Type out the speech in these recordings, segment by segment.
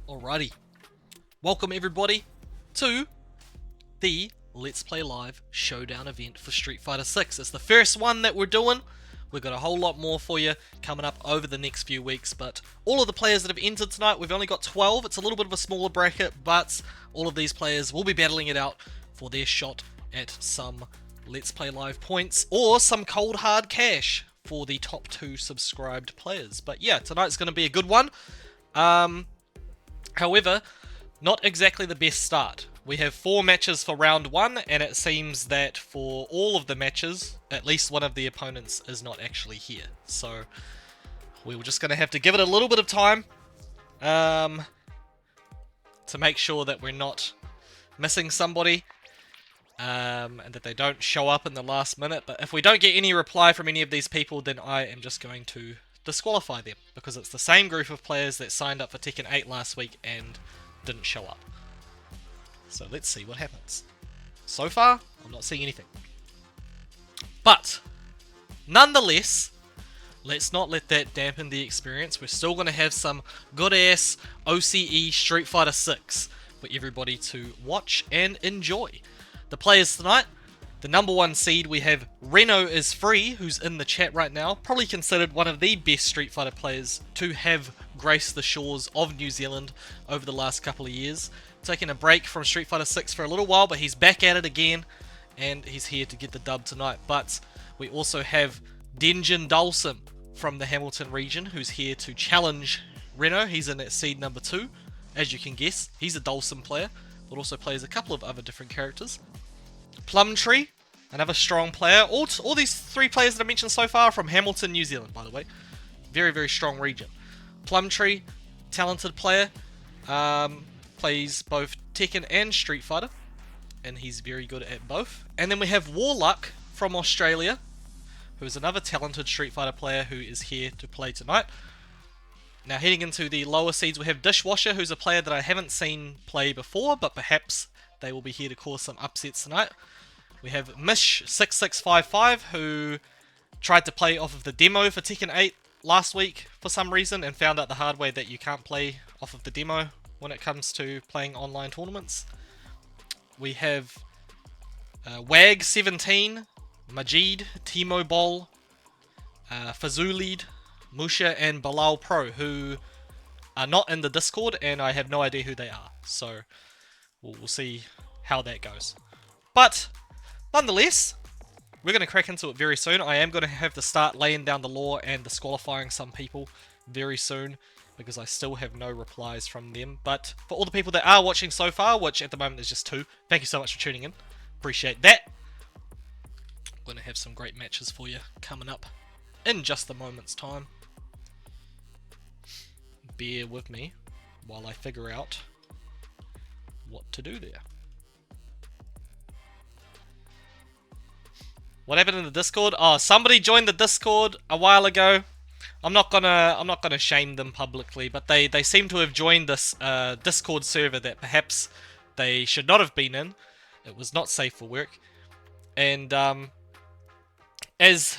Alrighty, welcome everybody to the Let's Play Live Showdown event for Street Fighter 6. It's the first one that we're doing. We've got a whole lot more for you coming up over the next few weeks, but all of the players that have entered tonight, we've only got 12. It's a little bit of a smaller bracket, but all of these players will be battling it out for their shot at some Let's Play Live points or some cold hard cash for the top 2 subscribed players. But yeah, tonight's going to be a good one. However, not exactly the best start. We have 4 matches for round 1, and it seems that for all of the matches, at least one of the opponents is not actually here. So, we were just going to have to give it a little bit of time to make sure that we're not missing somebody and that they don't show up in the last minute. But if we don't get any reply from any of these people, then I am just going to disqualify them, because it's the same group of players that signed up for Tekken 8 last week and didn't show up. So let's see what happens. So far, I'm not seeing anything. But, nonetheless, let's not let that dampen the experience. We're still going to have some good-ass OCE Street Fighter 6 for everybody to watch and enjoy. The players tonight: the number 1 seed, we have Reno is Free, who's in the chat right now. Probably considered one of the best Street Fighter players to have graced the shores of New Zealand over the last couple of years. Taking a break from Street Fighter 6 for a little while, but he's back at it again, and he's here to get the dub tonight. But we also have Denjin Dulcim from the Hamilton region, who's here to challenge Reno. He's in at seed number 2. As you can guess, he's a Dulcim player, but also plays a couple of other different characters. Plumtree, another strong player. All these 3 players that I mentioned so far are from Hamilton, New Zealand, by the way. Very, very strong region. Plumtree, talented player. Plays both Tekken and Street Fighter, and he's very good at both. And then we have Warluck from Australia, who is another talented Street Fighter player who is here to play tonight. Now, heading into the lower seeds, we have Dishwasher, who's a player that I haven't seen play before, but perhaps they will be here to cause some upsets tonight. We have Mish6655, who tried to play off of the demo for Tekken 8 last week for some reason, and found out the hard way that you can't play off of the demo when it comes to playing online tournaments. We have Wag17, Majid, Timo Bol, Fazulid, Musha, and Bilal Pro, who are not in the Discord, and I have no idea who they are. So we'll see how that goes. But nonetheless, we're going to crack into it very soon. I am going to have to start laying down the law and disqualifying some people very soon, because I still have no replies from them. But for all the people that are watching so far, which at the moment is just 2, thank you so much for tuning in. Appreciate that. I'm going to have some great matches for you coming up in just a moment's time. Bear with me while I figure out what to do there. What happened in the Discord? Oh, somebody joined the Discord a while ago. I'm not gonna shame them publicly, but they seem to have joined this Discord server that perhaps they should not have been in. It was not safe for work, and as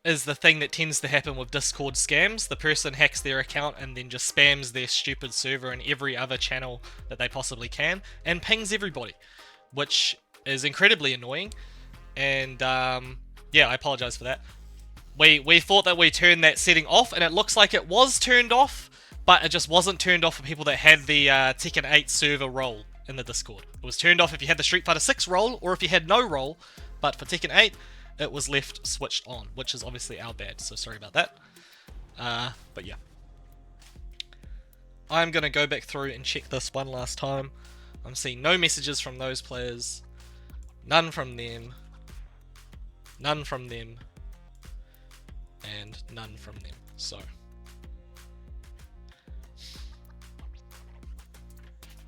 is the thing that tends to happen with Discord scams, the person hacks their account and then just spams their stupid server in every other channel that they possibly can, and pings everybody, which is incredibly annoying. And yeah, I apologize for that. We thought that we turned that setting off, and it looks like it was turned off, but it just wasn't turned off for people that had the Tekken 8 server role in the Discord. It was turned off if you had the Street Fighter 6 role, or if you had no role, but for Tekken 8, it was left switched on, which is obviously our bad, so sorry about that. But yeah. I'm going to go back through and check this one last time. I'm seeing no messages from those players, none from them, none from them, and none from them. So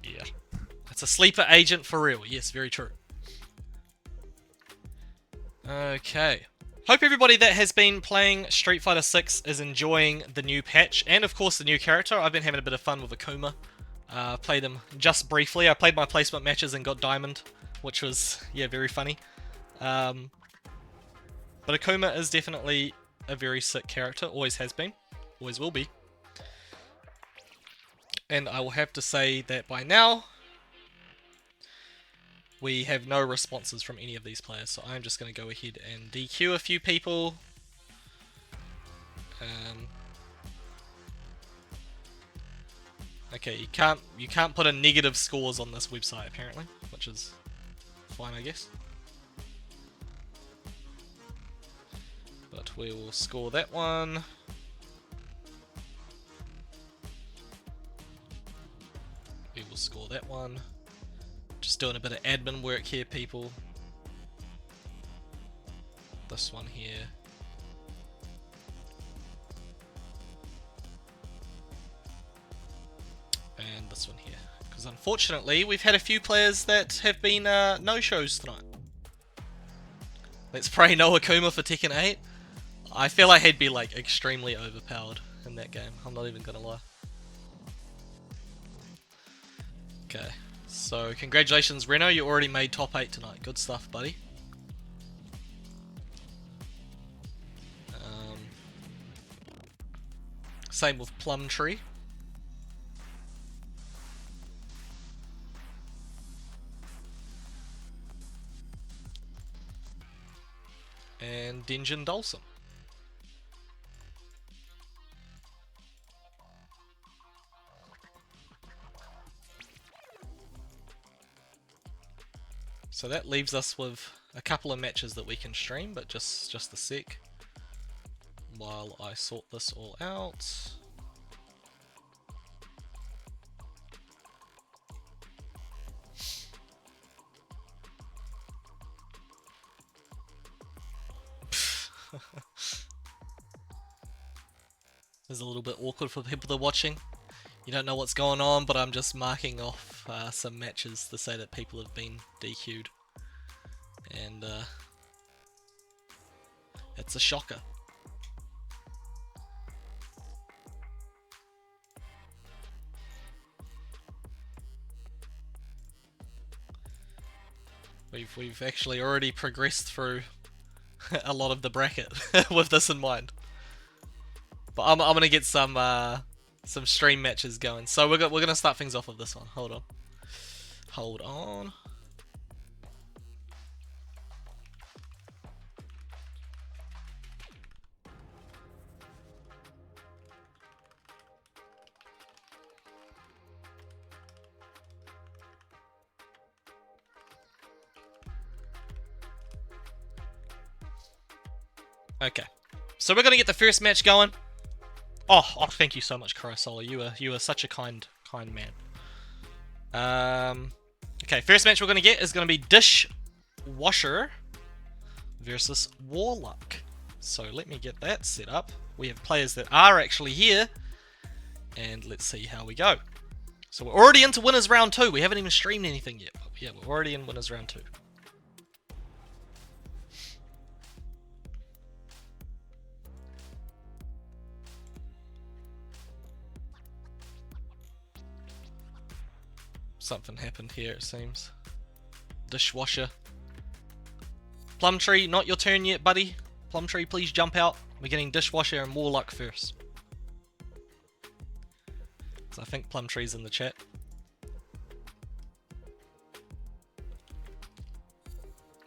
yeah, it's a sleeper agent for real. Yes, very true. Okay, hope everybody that has been playing Street Fighter 6 is enjoying the new patch, and of course the new character. I've been having a bit of fun with Akuma. Played him just briefly. I played my placement matches and got diamond, which was, yeah, very funny. But Akuma is definitely a very sick character, always has been, always will be. And I will have to say that by now, we have no responses from any of these players, so I'm just going to go ahead and DQ a few people. Okay, you can't put in negative scores on this website apparently, which is fine, I guess. But we will score that one. We will score that one. Just doing a bit of admin work here, people. This one here. And this one here. Because unfortunately, we've had a few players that have been no-shows tonight. Let's pray no Akuma for Tekken 8. I feel like he'd be like extremely overpowered in that game. I'm not even gonna lie. Okay, so congratulations Reno, you already made top 8 tonight. Good stuff, buddy. Same with Plum Tree. And Denjin Dulcim. So that leaves us with a couple of matches that we can stream, but just a sec while I sort this all out. This is a little bit awkward for people that are watching. You don't know what's going on, but I'm just marking off some matches to say that people have been DQ'd. And it's a shocker. We've actually already progressed through a lot of the bracket with this in mind. But I'm gonna get some stream matches going. So we're gonna start things off with this one. Hold on. Hold on. Okay. So we're gonna get the first match going. Oh, thank you so much, Kurosola. You are such a kind man. Okay, first match we're gonna get is gonna be Dishwasher versus Warlock. So let me get that set up. We have players that are actually here, and let's see how we go. So we're already into winners round 2. We haven't even streamed anything yet. But yeah, we're already in winners round 2. Something happened here, it seems. Dishwasher. Plumtree, not your turn yet, buddy. Plumtree, please jump out. We're getting Dishwasher and Warlock first. So I think Plumtree's in the chat.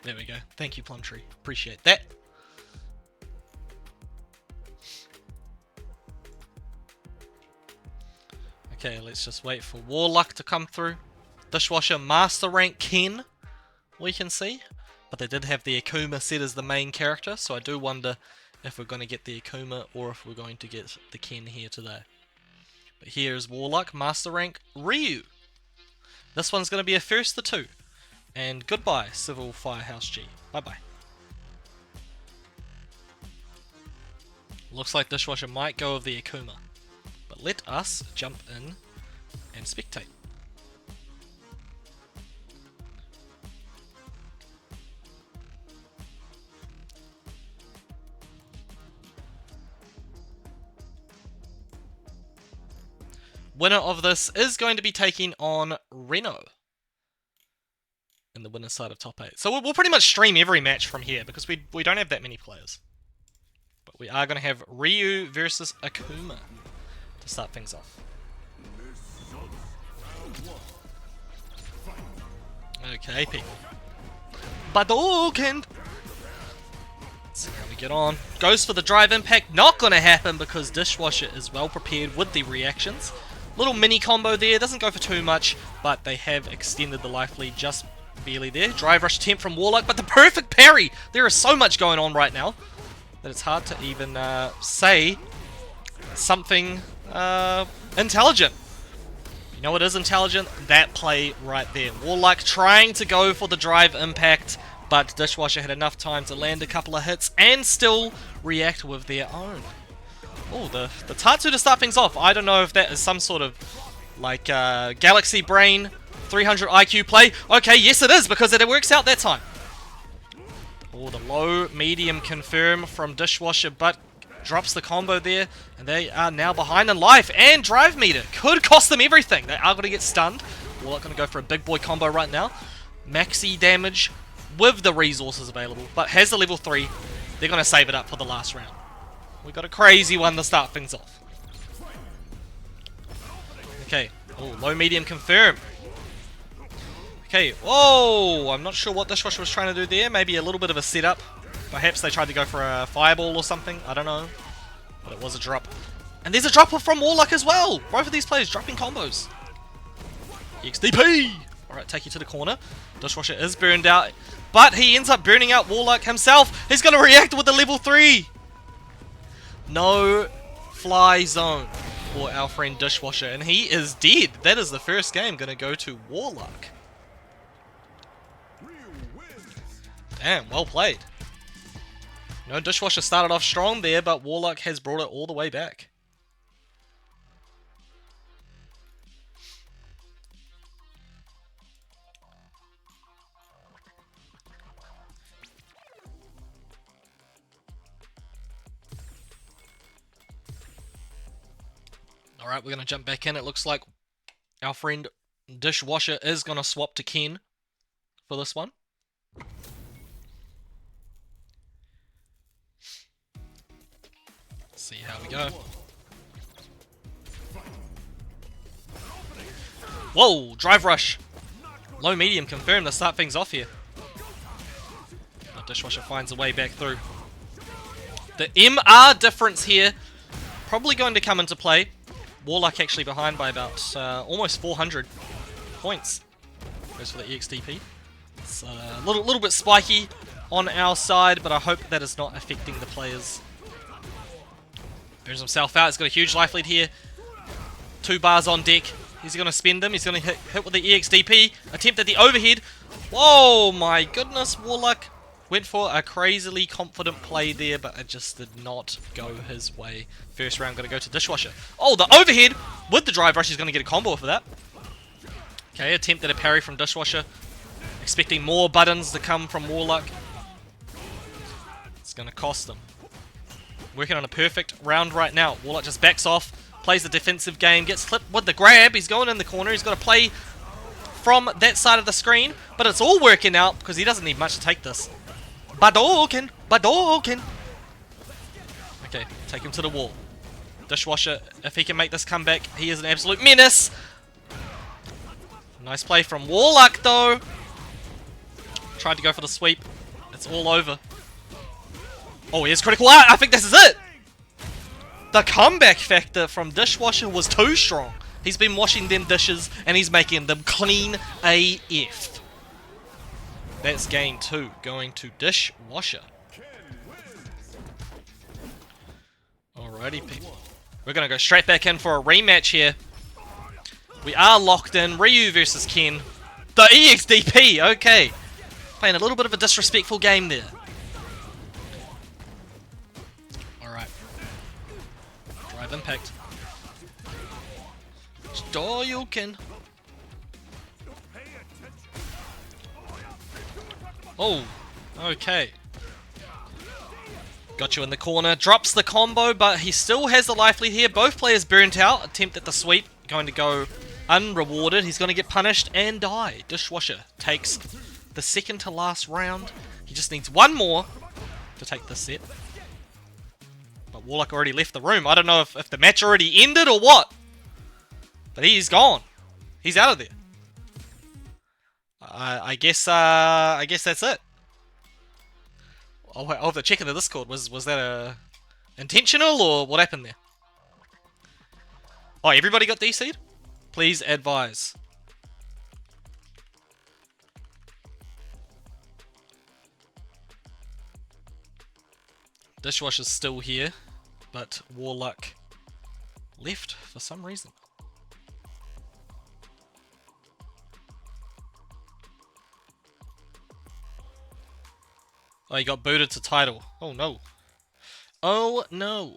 There we go. Thank you, Plumtree. Appreciate that. Okay, let's just wait for Warlock to come through. Dishwasher Master Rank Ken, we can see. But they did have the Akuma set as the main character, so I do wonder if we're going to get the Akuma or if we're going to get the Ken here today. But here is Warlock Master Rank Ryu. This one's going to be a first to 2. And goodbye, Civil Firehouse G. Bye-bye. Looks like Dishwasher might go with the Akuma. But let us jump in and spectate. Winner of this is going to be taking on Reno in the winner's side of top 8. So we'll pretty much stream every match from here because we don't have that many players. But we are going to have Ryu versus Akuma to start things off. Okay, people. Badoken! Let's see how we get on. Goes for the drive impact. Not going to happen because Dishwasher is well prepared with the reactions. Little mini combo there. Doesn't go for too much, but they have extended the life lead just barely there. Drive rush attempt from Warlock, but the perfect parry! There is so much going on right now that it's hard to even say something intelligent. You know what is intelligent? That play right there. Warlock trying to go for the drive impact, but Dishwasher had enough time to land a couple of hits and still react with their own. Oh, the Tatsu to start things off. I don't know if that is some sort of like Galaxy Brain 300 IQ play. Okay, yes it is, because it works out that time. Oh, the low medium confirm from Dishwasher, but drops the combo there, and they are now behind in life, and drive meter could cost them everything. They are going to get stunned. Warlock going to go for a big boy combo right now. Maxi damage with the resources available, but has the level 3. They're going to save it up for the last round. We got a crazy one to start things off. Okay, oh, low medium confirm. Okay, whoa, I'm not sure what Dishwasher was trying to do there. Maybe a little bit of a setup. Perhaps they tried to go for a fireball or something. I don't know. But it was a drop. And there's a drop from Warlock as well. Both of these players dropping combos. XDP! Alright, take you to the corner. Dishwasher is burned out. But he ends up burning out Warlock himself. He's going to react with the level 3. No fly zone for our friend Dishwasher. And he is dead. That is the first game going to go to Warlock. Damn, well played. No, Dishwasher started off strong there, but Warlock has brought it all the way back. Alright, we're going to jump back in. It looks like our friend Dishwasher is going to swap to Ken for this one. See how we go. Whoa, drive rush. Low medium confirmed to start things off here. Dishwasher finds a way back through. The MR difference here probably going to come into play. Warlock actually behind by about almost 400 points. Goes for the EXDP. It's a little bit spiky on our side, but I hope that is not affecting the players. Burns himself out. He's got a huge life lead here. 2 bars on deck. He's going to spend them. He's going to hit with the EXDP. Attempt at the overhead. Whoa, my goodness. Warlock went for a crazily confident play there, but it just did not go his way. First round going to go to Dishwasher. Oh, the overhead with the drive rush. He's going to get a combo for that. Okay, attempt at a parry from Dishwasher. Expecting more buttons to come from Warlock. It's going to cost them. Working on a perfect round right now. Warlock just backs off, plays the defensive game, gets clipped with the grab. He's going in the corner. He's got to play from that side of the screen, but it's all working out because he doesn't need much to take this. Badoken! Badoken! Okay, take him to the wall. Dishwasher, if he can make this comeback, he is an absolute menace. Nice play from Warlock though. Tried to go for the sweep. It's all over. Oh, he has critical out. I think this is it. The comeback factor from Dishwasher was too strong. He's been washing them dishes and he's making them clean AF. That's game 2 going to Dishwasher. Alrighty, people. We're going to go straight back in for a rematch here. We are locked in. Ryu versus Ken. The EXDP, okay. Playing a little bit of a disrespectful game there. Alright. Drive impact. Shoryuken. Oh, okay. Got you in the corner. Drops the combo, but he still has the life lead here. Both players burnt out. Attempt at the sweep. Going to go unrewarded. He's going to get punished and die. Dishwasher takes the second to last round. He just needs one more to take this set. But Warlock already left the room. I don't know if the match already ended or what. But he's gone. He's out of there. I guess that's it. I'll have to check in the Discord. Was that intentional or what happened there? Oh, everybody got DC'd? Please advise. Dishwasher's still here, but Warluck left for some reason. Oh, he got booted to title. Oh no. Oh no.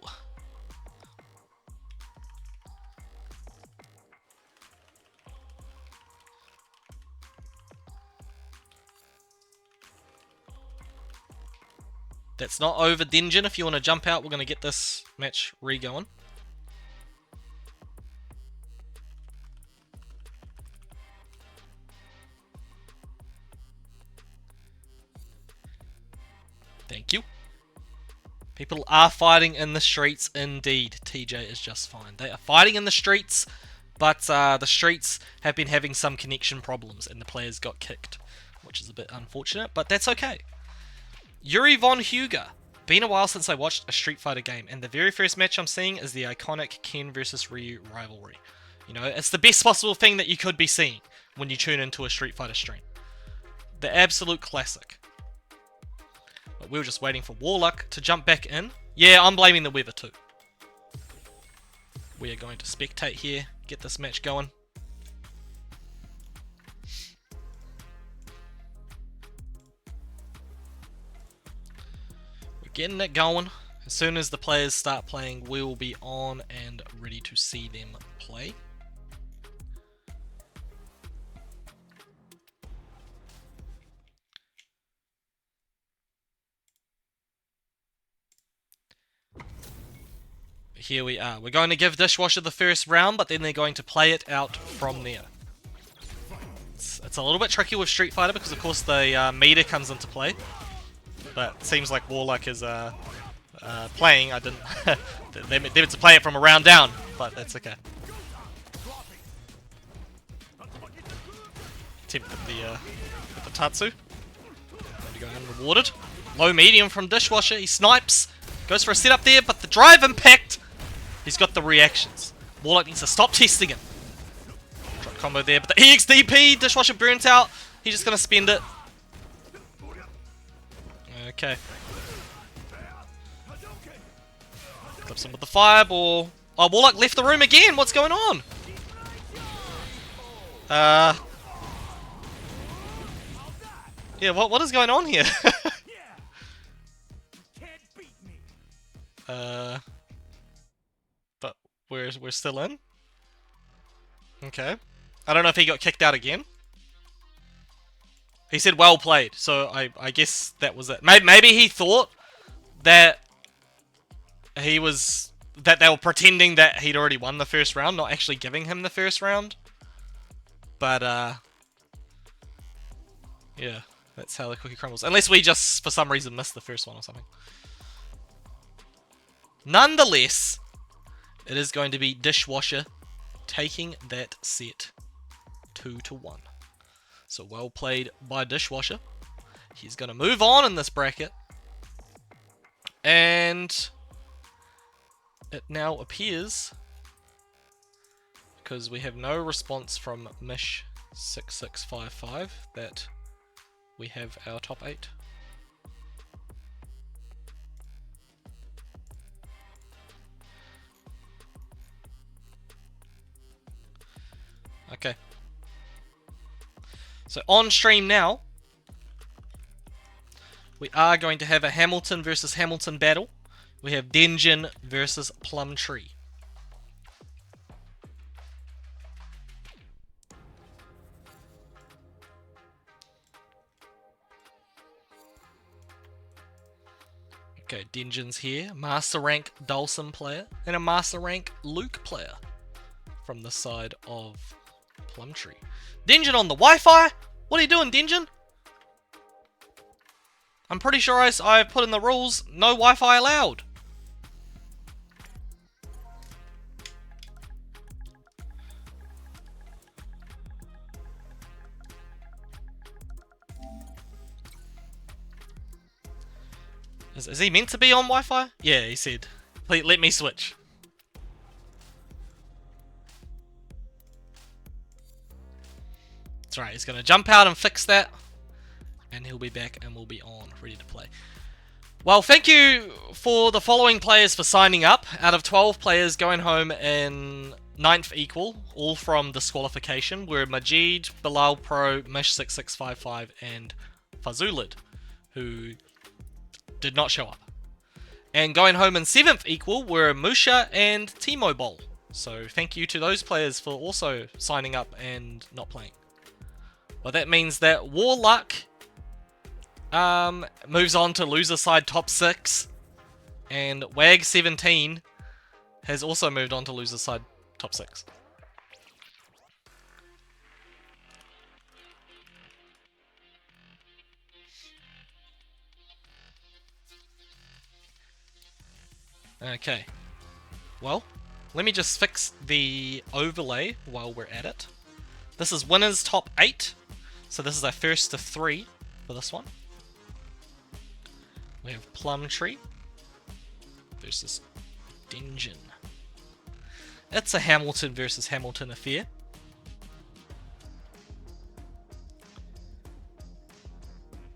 That's not over, Dinjin. If you want to jump out, we're going to get this match re-going. Thank you. People are fighting in the streets indeed. TJ is just fine. They are fighting in the streets, but the streets have been having some connection problems and the players got kicked, which is a bit unfortunate, but that's okay. Yuri von Huger. Been a while since I watched a Street Fighter game, and the very first match I'm seeing is the iconic Ken vs Ryu rivalry. You know, it's the best possible thing that you could be seeing when you tune into a Street Fighter stream. The absolute classic. But we were just waiting for Warluck to jump back in. Yeah, I'm blaming the weather too. We are going to spectate here, get this match going. Getting it going. As soon as the players start playing, we will be on and ready to see them play. Here we are. We're going to give Dishwasher the first round, but then they're going to play it out from there. It's a little bit tricky with Street Fighter because, of course, the meter comes into play. But it seems like Warluck is playing. I didn't. They meant to play it from a round down, but that's okay. Attempt with the Tatsu. Going to go unrewarded. Low medium from Dishwasher. He snipes. Goes for a setup there, but the drive impact. He's got the reactions. Warluck needs to stop testing it. Drop combo there, but the EXDP. Dishwasher burnt out. He's just gonna spend it. Okay. Clips him with the fireball. Oh, Warluck left the room again. What's going on? Yeah, what is going on here? But we're still in. Okay. I don't know if he got kicked out again. He said well played, so I guess that was it. Maybe he thought that they were pretending that he'd already won the first round, not actually giving him the first round. But yeah, that's how the cookie crumbles. Unless we just for some reason missed the first one or something. Nonetheless, it is going to be Dishwasher taking that set 2-1. So well played by Dishwasher. He's going to move on in this bracket. And it now appears, because we have no response from Mish6655, that we have our top 8. Okay. So on stream now, we are going to have a Hamilton versus Hamilton battle. We have Denjin versus Plumtree. Okay, Denjin's here. Master rank Dulcim player and a master rank Luke player from the side of Plumtree. Denjin on the Wi-Fi? What are you doing, Denjin? I'm pretty sure I put in the rules, no Wi-Fi allowed. Is he meant to be on Wi-Fi? Yeah, he said. Please let me switch. That's right, he's going to jump out and fix that. And he'll be back and we'll be on, ready to play. Well, thank you for the following players for signing up. Out of 12 players going home in 9th equal, all from disqualification, were Majid, Bilal Pro, Mish6655, and Fazulid, who did not show up. And going home in 7th equal were Musha and T-Mobile. So thank you to those players for also signing up and not playing. Well, that means that Warluck moves on to loser side top 6, and Wag17 has also moved on to loser side top 6. Okay, well, let me just fix the overlay while we're at it. This is winners top 8, so this is our first to 3 for this one. We have Plumtree versus Dingeon. It's a Hamilton versus Hamilton affair.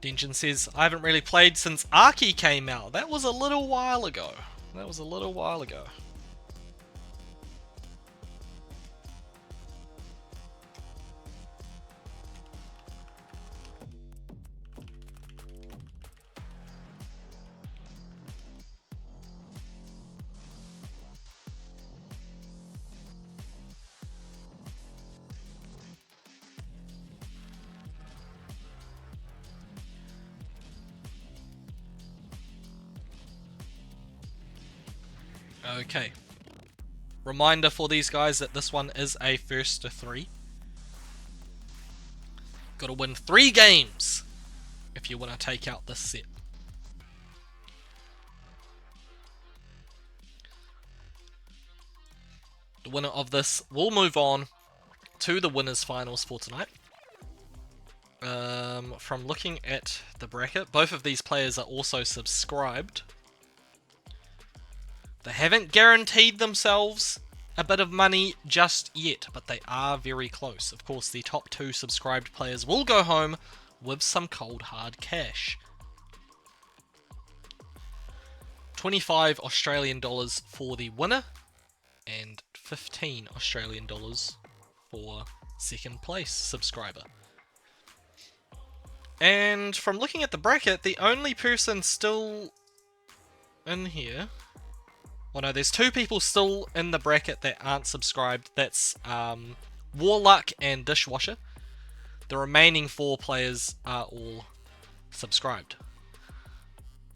Dingeon says, I haven't really played since Arky came out. That was a little while ago. Okay. Reminder for these guys that this one is a first to 3. Gotta win 3 games if you want to take out this set. The winner of this will move on to the winners finals for tonight. From looking at the bracket, both of these players are also subscribed. They haven't guaranteed themselves a bit of money just yet, but they are very close. Of course, the top 2 subscribed players will go home with some cold hard cash. 25 Australian dollars for the winner, and 15 Australian dollars for second place subscriber. And from looking at the bracket, the only person still in here... Well, no, there's 2 people still in the bracket that aren't subscribed. That's Warluck and Dishwasher. The remaining 4 players are all subscribed,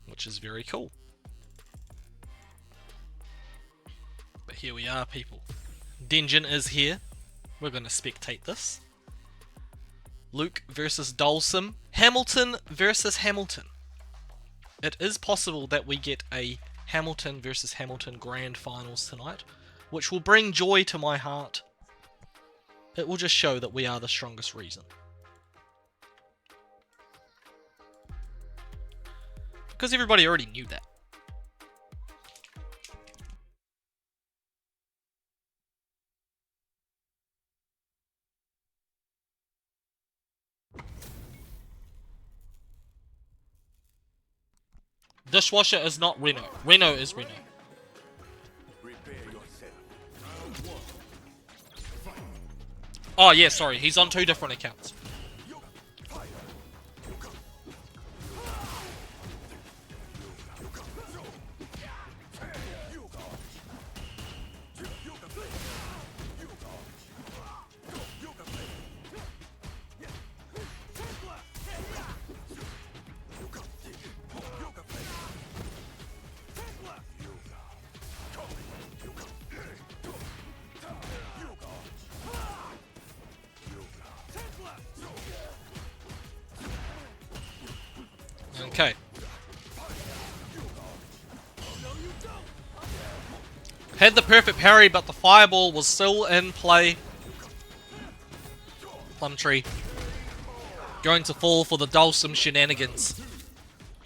which is very cool. But here we are, people. Dingeon is here. We're going to spectate this. Luke versus Dulcim. Hamilton versus Hamilton. It is possible that we get a Hamilton versus Hamilton Grand Finals tonight, which will bring joy to my heart. It will just show that we are the strongest reason. Because everybody already knew that. Dishwasher is not Reno. Reno is Reno. Oh yeah, sorry. He's on 2 different accounts. Okay. Had the perfect parry, but the fireball was still in play. Plumtree going to fall for the Dulcim shenanigans.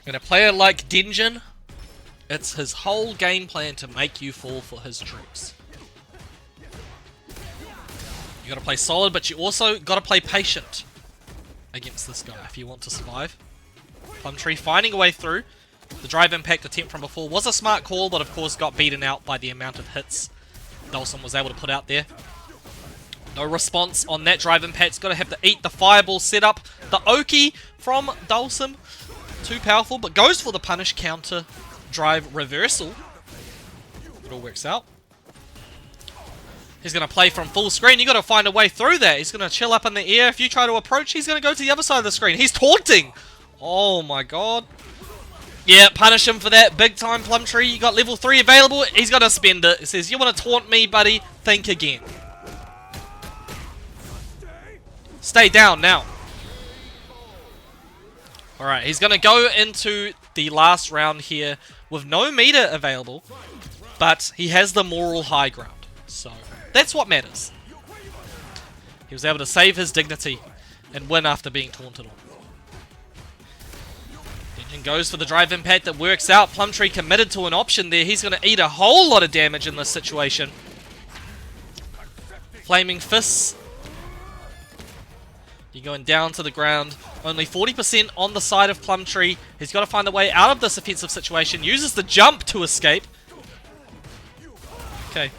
And a player like Dinjin, it's his whole game plan to make you fall for his tricks. You gotta play solid, but you also gotta play patient against this guy if you want to survive. Plumtree finding a way through. The drive impact attempt from before was a smart call, but of course got beaten out by the amount of hits Dawson was able to put out there. No response on that drive impact. Got to have to eat the fireball setup. The OCE from Dawson, too powerful, but goes for the punish counter drive reversal. It all works out. He's going to play from full screen. You got to find a way through that. He's going to chill up in the air. If you try to approach, he's going to go to the other side of the screen. He's taunting. Oh my god. Yeah, punish him for that. Big time, Plumtree. You got level 3 available. He's going to spend it. It says, you want to taunt me, buddy? Think again. Stay down now. Alright, he's going to go into the last round here with no meter available, but he has the moral high ground. So, that's what matters. He was able to save his dignity and win after being taunted on. Dinjin goes for the drive impact that works out. Plumtree committed to an option there. He's going to eat a whole lot of damage in this situation. Flaming Fists. You're going down to the ground. Only 40% on the side of Plumtree. He's got to find a way out of this offensive situation. Uses the jump to escape. Okay.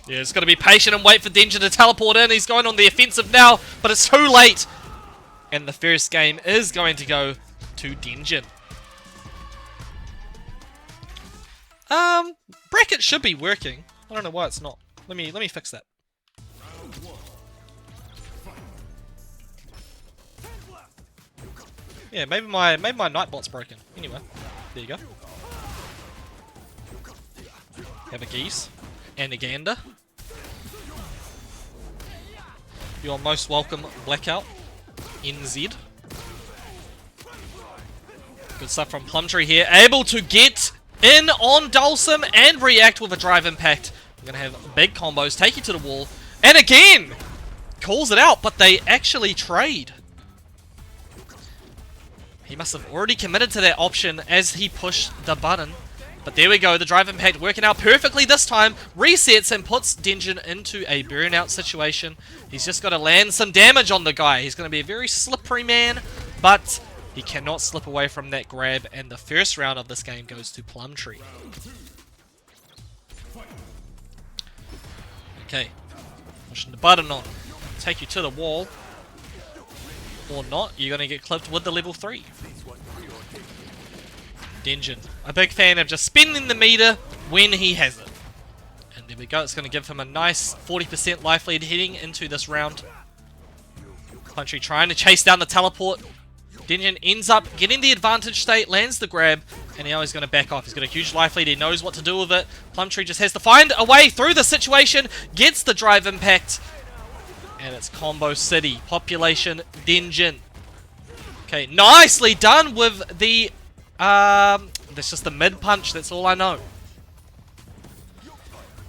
Yeah, it's got to be patient and wait for Dinjin to teleport in. He's going on the offensive now, but it's too late. And the first game is going to go to Dinjin. Bracket should be working. I don't know why it's not. Let me fix that. Yeah, maybe my Nightbot's broken. Anyway, there you go. Have a geese and a gander. You're most welcome, Blackout. NZ. Good stuff from Plumtree here. Able to get in on Dawson and react with a drive impact. We're going to have big combos, take you to the wall. And again! Calls it out, but they actually trade. He must have already committed to that option as he pushed the button. But there we go, the drive impact working out perfectly this time. Resets and puts Dinjin into a burnout situation. He's just got to land some damage on the guy. He's going to be a very slippery man, but he cannot slip away from that grab. And the first round of this game goes to Plumtree. Okay, pushing the button on. Take you to the wall. Or not, you're going to get clipped with the level 3. Dinjin, a big fan of just spending the meter when he has it. And there we go, it's going to give him a nice 40% life lead heading into this round. Plumtree trying to chase down the teleport. Dinjin ends up getting the advantage state, lands the grab, and now he's going to back off. He's got a huge life lead, he knows what to do with it. Plumtree just has to find a way through the situation, gets the drive impact. And it's Combo City. Population Dinjin. Okay, nicely done with the... that's just the mid-punch, that's all I know.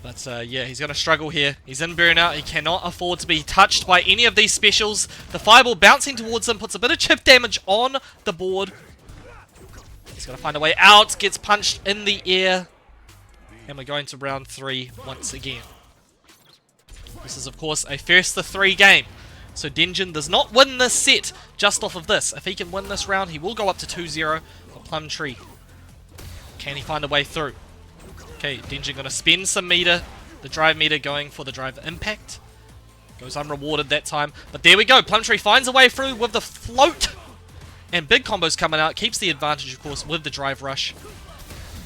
But, yeah, he's going to struggle here. He's in burnout. He cannot afford to be touched by any of these specials. The fireball bouncing towards him puts a bit of chip damage on the board. He's going to find a way out. Gets punched in the air. And we're going to round 3 once again. This is, of course, a first to 3 game. So Dinjin does not win this set just off of this. If he can win this round, he will go up to 2-0 for Plumtree. Can he find a way through? Okay, Dinjin going to spend some meter. The drive meter going for the drive impact. Goes unrewarded that time. But there we go. Plumtree finds a way through with the float. And big combos coming out. Keeps the advantage, of course, with the drive rush.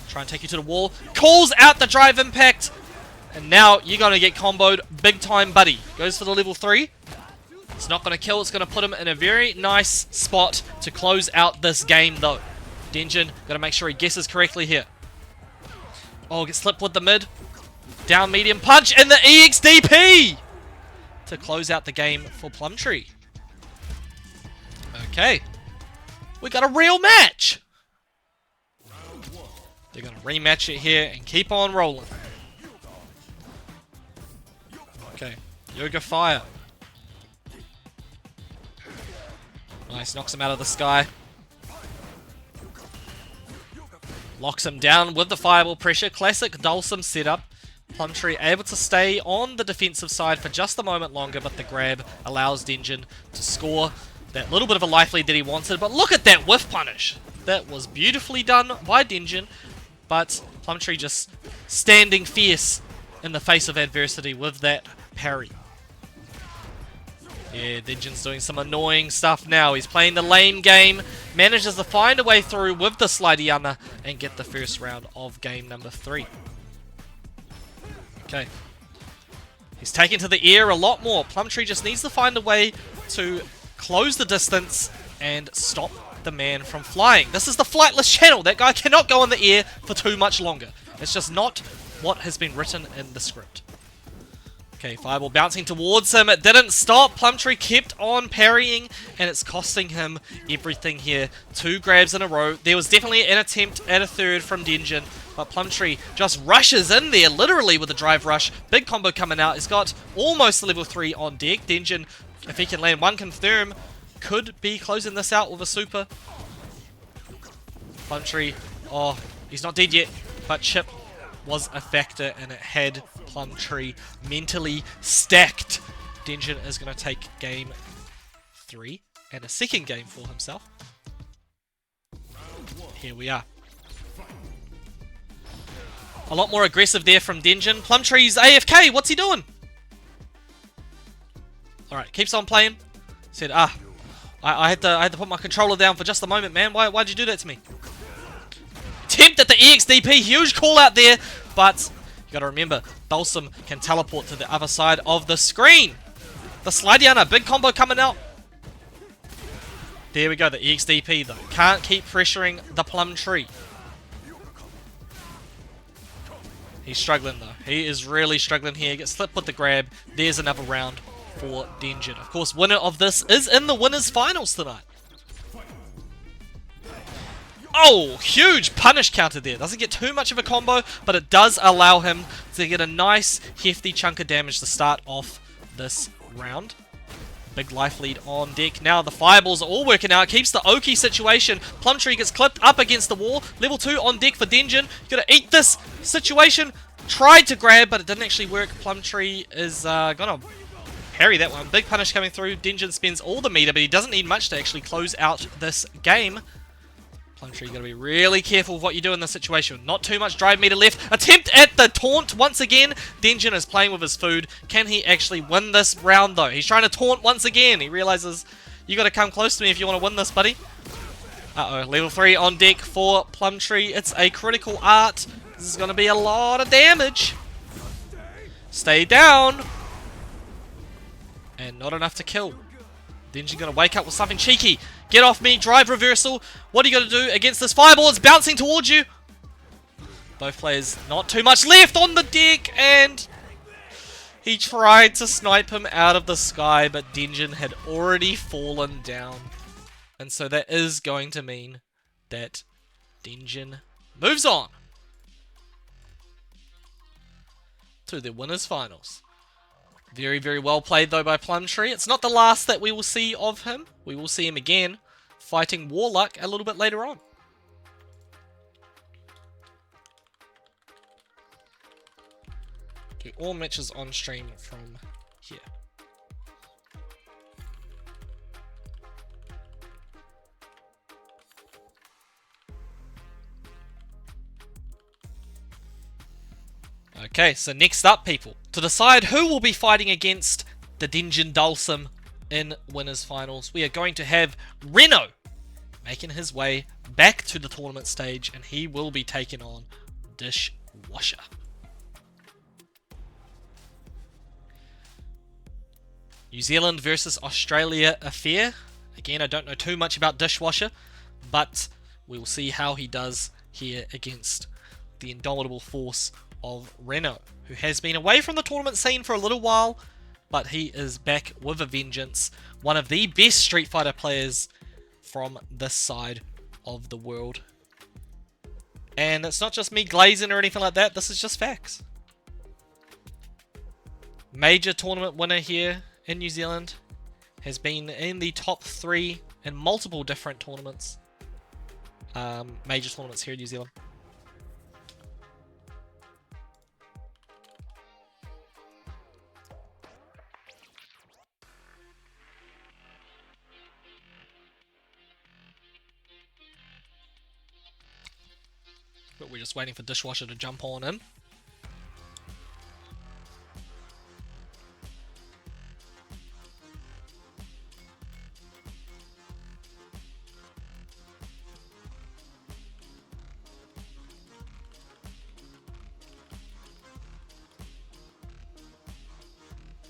Try and take you to the wall. Calls out the drive impact. And now you're going to get comboed big time, buddy. Goes for the level 3. It's not going to kill. It's going to put him in a very nice spot to close out this game, though. Dinjin, got to make sure he guesses correctly here. Oh, gets slipped with the mid. Down medium punch and the EXDP to close out the game for Plumtree. Okay. We got a real match. They're going to rematch it here and keep on rolling. Okay, Yoga Fire. Nice, knocks him out of the sky. Locks him down with the fireball pressure. Classic Dulcim setup. Plumtree able to stay on the defensive side for just a moment longer, but the grab allows Denjin to score that little bit of a life lead that he wanted. But look at that whiff punish. That was beautifully done by Denjin, but Plumtree just standing fierce in the face of adversity with that parry. Yeah, Denjin's doing some annoying stuff now. He's playing the lame game, manages to find a way through with the Slidiana and get the first round of game number 3. Okay. He's taken to the air a lot more. Plumtree just needs to find a way to close the distance and stop the man from flying. This is the flightless channel. That guy cannot go in the air for too much longer. It's just not what has been written in the script. Okay, fireball bouncing towards him. It didn't stop. Plumtree kept on parrying, and it's costing him everything here. 2 grabs in a row. There was definitely an attempt at a third from Denjin, but Plumtree just rushes in there, literally with a drive rush. Big combo coming out. He's got almost level 3 on deck. Denjin, if he can land one confirm, could be closing this out with a super. Plumtree, oh, he's not dead yet, but Chip was a factor, and it had Plumtree mentally stacked. Denjin is going to take game 3 and a second game for himself. Here we are. A lot more aggressive there from Denjin. Plumtree's AFK. What's he doing? Alright, keeps on playing. Said, I had to put my controller down for just a moment, man. Why'd you do that to me? Attempt at the EXDP. Huge call out there. But you gotta remember, Dulcim can teleport to the other side of the screen. The Slidiana, big combo coming out. There we go, the EXDP though. Can't keep pressuring the Plumtree. He's struggling though. He is really struggling here. Gets slipped with the grab. There's another round for Denjin. Of course, winner of this is in the winners finals tonight. Oh, huge punish counter there. Doesn't get too much of a combo, but it does allow him to get a nice, hefty chunk of damage to start off this round. Big life lead on deck. Now the fireballs are all working out. Keeps the OCE situation. Plumtree gets clipped up against the wall. Level 2 on deck for Denjin. Gotta eat this situation. Tried to grab, but it didn't actually work. Plumtree is gonna parry that one. Big punish coming through. Denjin spends all the meter, but he doesn't need much to actually close out this game. Plumtree, you gotta be really careful with what you do in this situation. Not too much drive meter left. Attempt at the taunt once again. Denjin is playing with his food. Can he actually win this round though? He's trying to taunt once again. He realizes you gotta come close to me if you want to win this, buddy. Uh-oh, level 3 on deck for Plumtree. It's a critical art. This is gonna be a lot of damage. Stay down. And not enough to kill. Denjin gonna wake up with something cheeky. Get off me, drive reversal. What are you gonna do against this fireball? It's bouncing towards you. Both players, not too much left on the deck, and he tried to snipe him out of the sky, but Denjin had already fallen down. And so that is going to mean that Denjin moves on to the winners finals. Very, very well played though by Plumtree. It's not the last that we will see of him. We will see him again fighting Warlock a little bit later on. Okay, all matches on stream from here. Okay, so next up, people, to decide who will be fighting against the Denjin Dulcim in winners finals, we are going to have Reno making his way back to the tournament stage, and he will be taking on Dishwasher. New Zealand versus Australia affair. Again, I don't know too much about Dishwasher, but we will see how he does here against the indomitable force of Reno, who has been away from the tournament scene for a little while, but he is back with a vengeance. One of the best Street Fighter players from this side of the world. And it's not just me glazing or anything like that, this is just facts. Major tournament winner here in New Zealand, has been in the top 3 and multiple different tournaments, major tournaments here in New Zealand. But we're just waiting for Dishwasher to jump on in.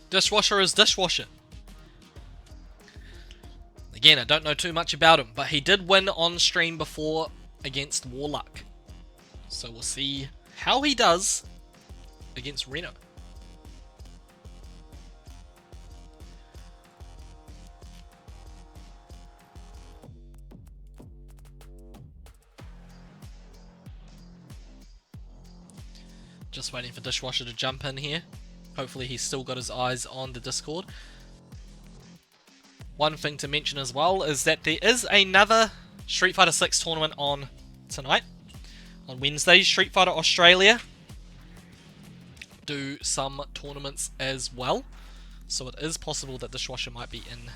Dishwasher is Dishwasher. Again, I don't know too much about him, but he did win on stream before against Warluck. So we'll see how he does against Reno. Just waiting for Dishwasher to jump in here. Hopefully he's still got his eyes on the Discord. One thing to mention as well is that there is another Street Fighter 6 tournament on tonight. On Wednesday, Street Fighter Australia do some tournaments as well. So it is possible that Dishwasher might be in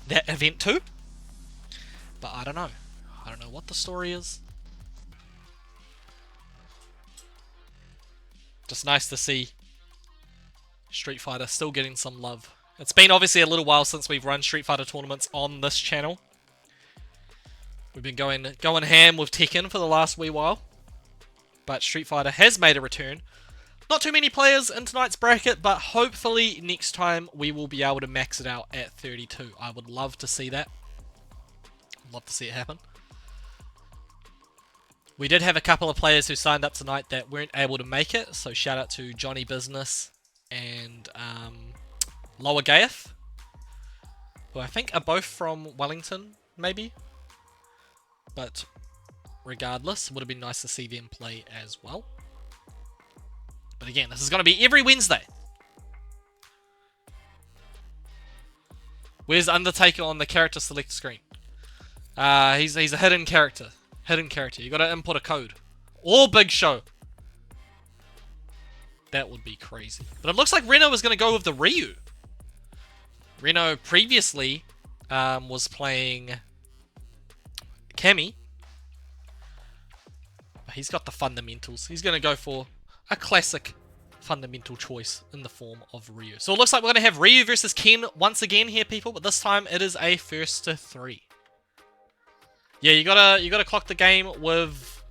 that event too. But I don't know. I don't know what the story is. Just nice to see Street Fighter still getting some love. It's been obviously a little while since we've run Street Fighter tournaments on this channel. We've been going ham with Tekken for the last wee while. But Street Fighter has made a return. Not too many players in tonight's bracket, but hopefully next time we will be able to max it out at 32. I would love to see that. I'd love to see it happen. We did have a couple of players who signed up tonight that weren't able to make it, so shout out to Johnny Business and Lower Gaeth, who I think are both from Wellington, maybe. But regardless, it would have been nice to see them play as well. But again, this is going to be every Wednesday. Where's Undertaker on the character select screen? He's a hidden character. Hidden character. You got to input a code. Or Big Show. That would be crazy. But it looks like Reno is going to go with the Ryu. Reno previously was playing Cammy. But he's got the fundamentals. He's going to go for a classic fundamental choice in the form of Ryu. So it looks like we're going to have Ryu versus Ken once again here, people. But this time it is a first to 3. Yeah, you gotta clock the game with...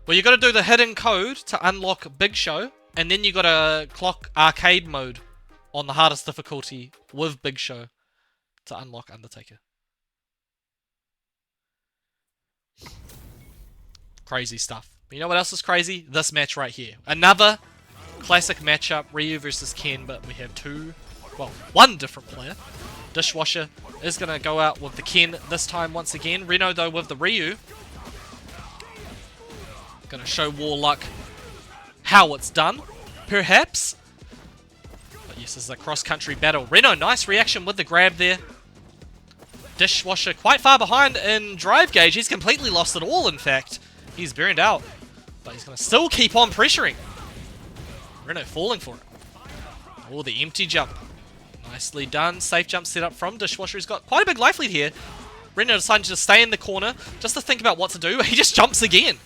Well, you gotta do the hidden code to unlock Big Show. And then you gotta clock arcade mode on the hardest difficulty with Big Show to unlock Undertaker. Crazy stuff. But you know what else is crazy? This match right here. Another classic matchup, Ryu versus Ken, but we have one different player. Dishwasher is going to go out with the Ken this time once again. Reno, though, with the Ryu. Going to show Warluck how it's done, perhaps. But yes, this is a cross-country battle. Reno, nice reaction with the grab there. Dishwasher quite far behind in drive gauge. He's completely lost it all, in fact. He's burned out. But he's going to still keep on pressuring. Reno falling for it. Oh, the empty jump. Nicely done. Safe jump set up from Dishwasher. He's got quite a big life lead here. Reno decided to stay in the corner just to think about what to do. He just jumps again.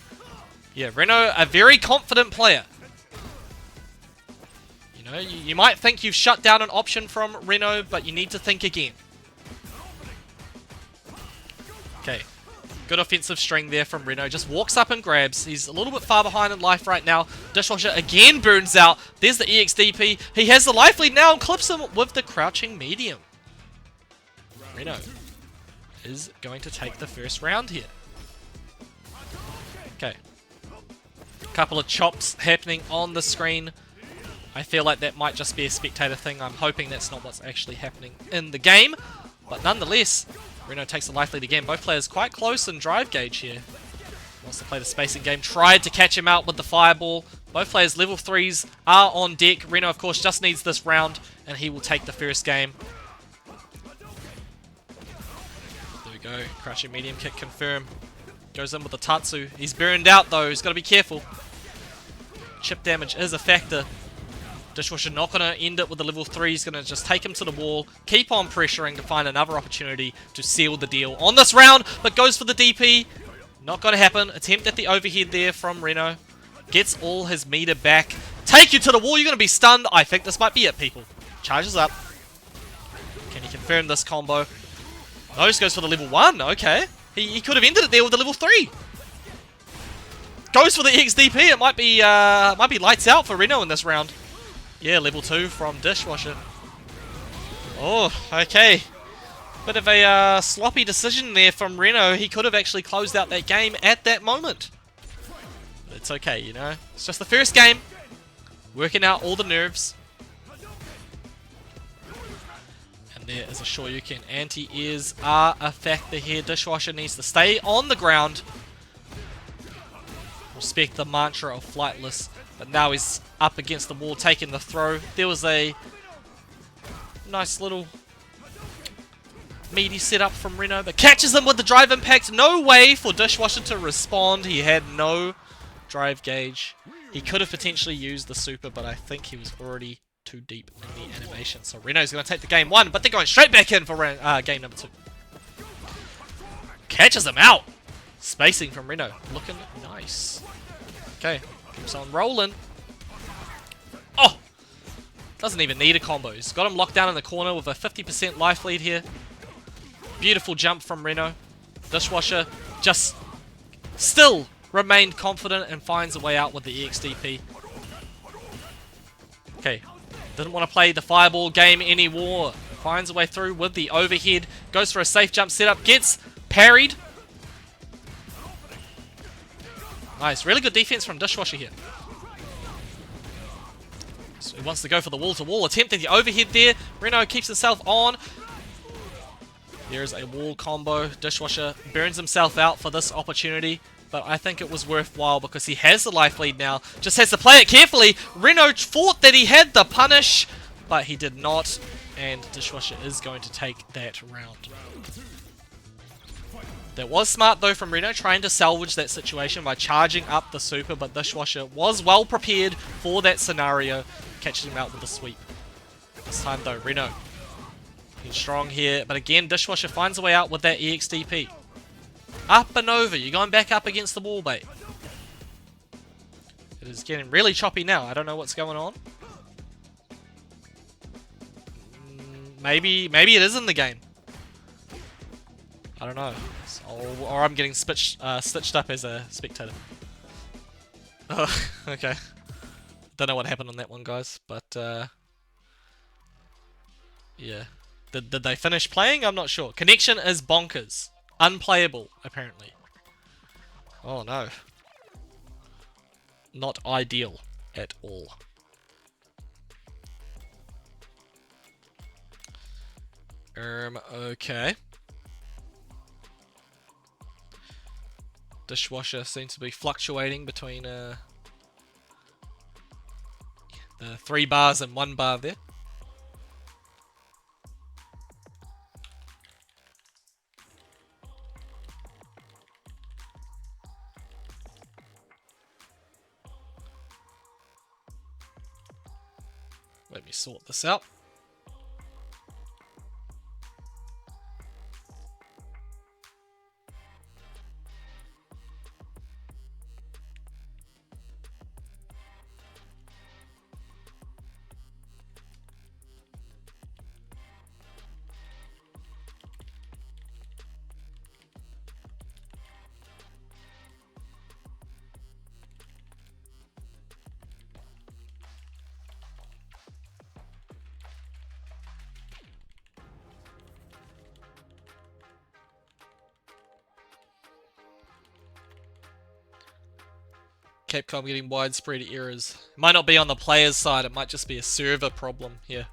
Yeah, Reno, a very confident player. You know, you might think you've shut down an option from Reno, but you need to think again. Okay. Good offensive string there from Reno. Just walks up and grabs. He's a little bit far behind in life right now. Dishwasher again burns out. There's the EXDP. He has the life lead now and clips him with the crouching medium. Reno is going to take the first round here. Okay. Couple of chops happening on the screen. I feel like that might just be a spectator thing. I'm hoping that's not what's actually happening in the game. But nonetheless, Reno takes the life lead again. Both players quite close in drive gauge here. Wants to play the spacing game. Tried to catch him out with the fireball. Both players level 3s are on deck. Reno, of course, just needs this round, and he will take the first game. There we go. go. Crouching medium kick confirm. Goes in with the Tatsu. He's burned out though. He's got to be careful. Chip damage is a factor. Dishwasher not going to end it with the level 3. He's going to just take him to the wall. Keep on pressuring to find another opportunity to seal the deal on this round. But goes for the DP. Not going to happen. Attempt at the overhead there from Reno. Gets all his meter back. Take you to the wall. You're going to be stunned. I think this might be it, people. Charges up. Can he confirm this combo? No, just goes for the level 1. Okay. He could have ended it there with the level 3. Goes for the XDP. It might be lights out for Reno in this round. Yeah, level 2 from Dishwasher. Oh, okay. Bit of a sloppy decision there from Reno. He could have actually closed out that game at that moment. But it's okay, you know. It's just the first game. Working out all the nerves. And there is a Shoryuken. Anti-airs are a factor here. Dishwasher needs to stay on the ground. Respect the mantra of flightless. But now he's up against the wall, taking the throw. There was a nice little meaty setup from Reno, but catches him with the drive impact. No way for Dishwasher to respond. He had no drive gauge. He could have potentially used the super, but I think he was already too deep in the animation. So Reno's going to take the game 1, but they're going straight back in for game number 2. Catches him out. Spacing from Reno. Looking nice. Okay. Keeps on rolling. Oh! Doesn't even need a combo. He's got him locked down in the corner with a 50% life lead here. Beautiful jump from Reno. Dishwasher just still remained confident and finds a way out with the EXDP. Okay. Didn't want to play the fireball game anymore. Finds a way through with the overhead. Goes for a safe jump setup. Gets parried. Nice, really good defense from Dishwasher here. So he wants to go for the wall-to-wall. Attempting the overhead there. Reno keeps himself on. There's a wall combo. Dishwasher burns himself out for this opportunity. But I think it was worthwhile because he has the life lead now. Just has to play it carefully. Reno thought that he had the punish, but he did not. And Dishwasher is going to take that round. That was smart though from Reno, trying to salvage that situation by charging up the super, but Dishwasher was well prepared for that scenario, catching him out with a sweep. This time though, Reno he's strong here, but again Dishwasher finds a way out with that EXDP. Up and over, you're going back up against the wall bait. It is getting really choppy now, I don't know what's going on. Maybe it is in the game. I don't know. Or I'm getting stitched up as a spectator. Oh, okay. Don't know what happened on that one, guys, but yeah. Did they finish playing? I'm not sure. Connection is bonkers. Unplayable, apparently. Oh no. Not ideal at all. Okay. Dishwasher seems to be fluctuating between the 3 bars and 1 bar there. Let me sort this out. Capcom getting widespread errors. It might not be on the player's side, it might just be a server problem here.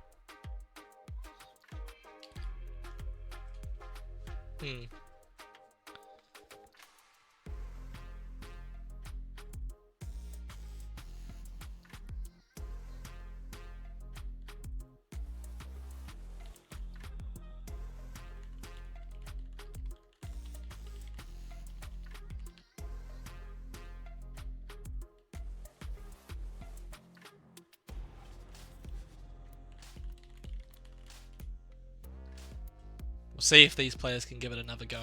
We'll see if these players can give it another go.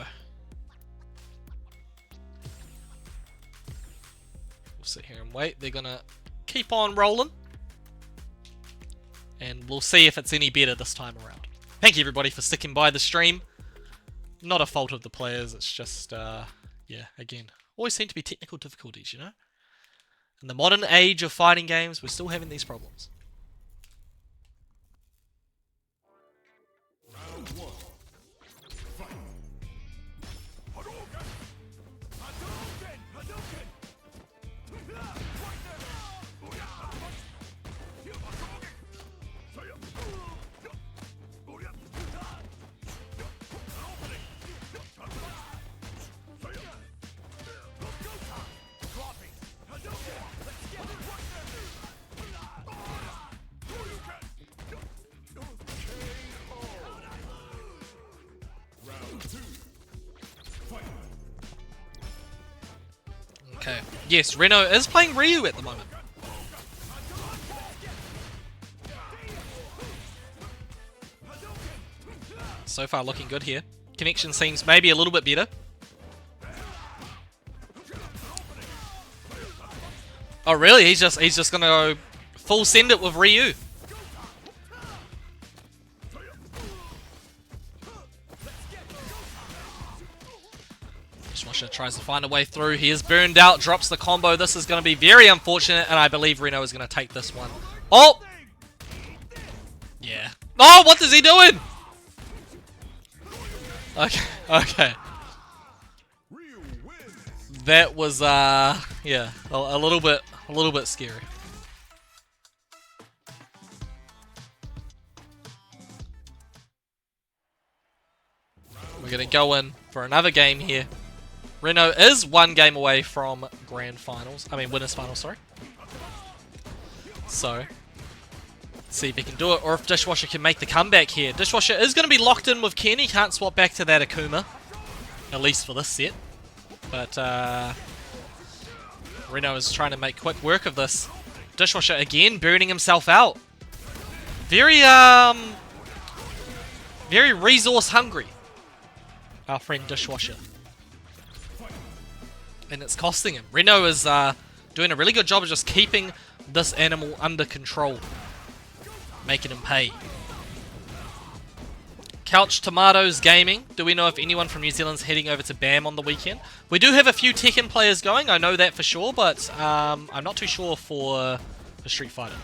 We'll sit here and wait. They're gonna keep on rolling. And we'll see if it's any better this time around. Thank you everybody for sticking by the stream. Not a fault of the players, it's just, yeah, again, always seem to be technical difficulties, you know? In the modern age of fighting games, we're still having these problems. Okay. Yes, Reno is playing Ryu at the moment. So far looking good here. Connection seems maybe a little bit better. Oh really? He's just gonna go full send it with Ryu. Dishwasher tries to find a way through. He is burned out, drops the combo. This is going to be very unfortunate, and I believe Reno is going to take this one. Oh! Yeah. Oh, what is he doing? Okay, okay. That was, yeah, a little bit scary. We're going to go in for another game here. Reno is one game away from grand finals. I mean, winners finals, sorry. So, let's see if he can do it, or if Dishwasher can make the comeback here. Dishwasher is going to be locked in with Ken. He can't swap back to that Akuma, at least for this set. But, Reno is trying to make quick work of this. Dishwasher again burning himself out. Very resource hungry. Our friend Dishwasher. And it's costing him. Reno is doing a really good job of just keeping this animal under control. Making him pay. Couch Tomatoes Gaming. Do we know if anyone from New Zealand's heading over to BAM on the weekend? We do have a few Tekken players going, I know that for sure, but I'm not too sure for Street Fighter.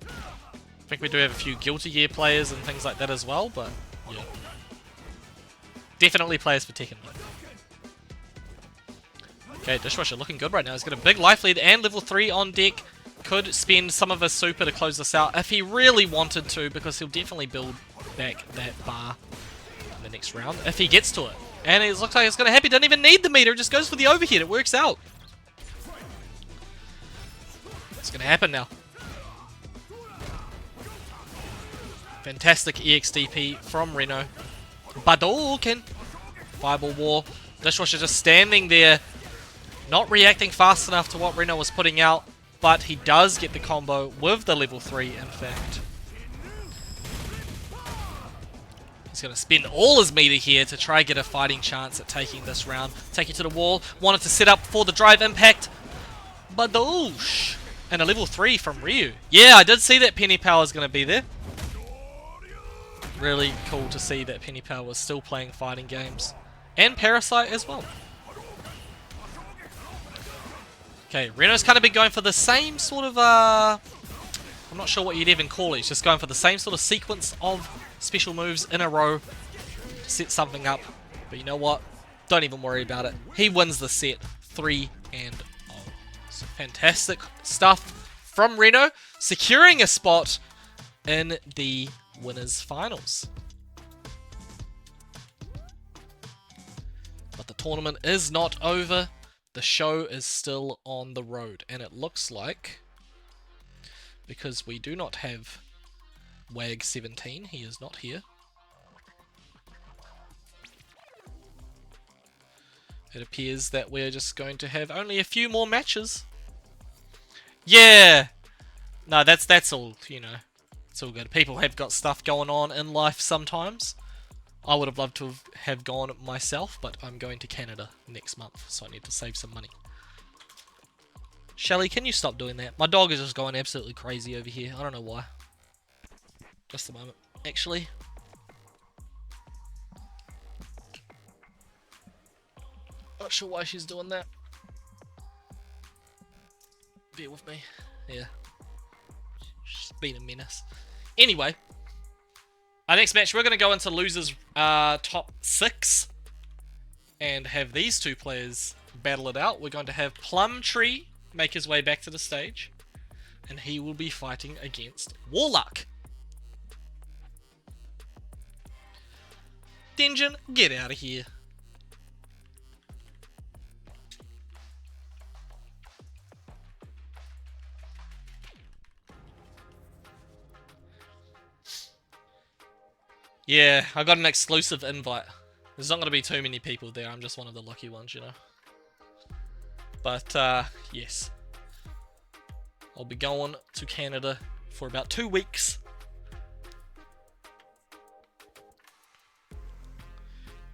I think we do have a few Guilty Gear players and things like that as well, but yeah. Definitely players for Tekken. Okay, Dishwasher looking good right now. He's got a big life lead and level 3 on deck. Could spend some of his super to close this out if he really wanted to, because he'll definitely build back that bar in the next round if he gets to it. And it looks like it's going to happen. He doesn't even need the meter. It just goes for the overhead. It works out. It's going to happen now. Fantastic EXDP from Reno. Badoken. Fireball War. Dishwasher just standing there, not reacting fast enough to what Reno was putting out, but he does get the combo with the level 3, in fact. He's going to spend all his meter here to try get a fighting chance at taking this round. Take it to the wall. Wanted to set up for the drive impact. Badoosh. And a level 3 from Ryu. Yeah, I did see that Penny Power is going to be there. Really cool to see that Penny Power was still playing fighting games. And Parasite as well. Okay, Reno's kind of been going for the same sort of, I'm not sure what you'd even call it. He's just going for the same sort of sequence of special moves in a row to set something up. But you know what? Don't even worry about it. He wins the set 3-0. So fantastic stuff from Reno, securing a spot in the winners finals. But the tournament is not over. The show is still on the road, and it looks like, because we do not have WAG17, he is not here. It appears that we're just going to have only a few more matches. Yeah! No, that's all, you know. It's all good. People have got stuff going on in life sometimes. I would have loved to have gone myself, but I'm going to Canada next month, so I need to save some money. Shelly, can you stop doing that? My dog is just going absolutely crazy over here. I don't know why. Just a moment. Actually. Not sure why she's doing that. Bear with me. Yeah. She's been a menace. Anyway. Our next match, we're going to go into losers top 6. And have these two players battle it out. We're going to have Plumtree make his way back to the stage. And he will be fighting against Warlock. Denjin, get out of here. Yeah, I got an exclusive invite. There's not going to be too many people there. I'm just one of the lucky ones, you know. But, yes. I'll be going to Canada for about 2 weeks.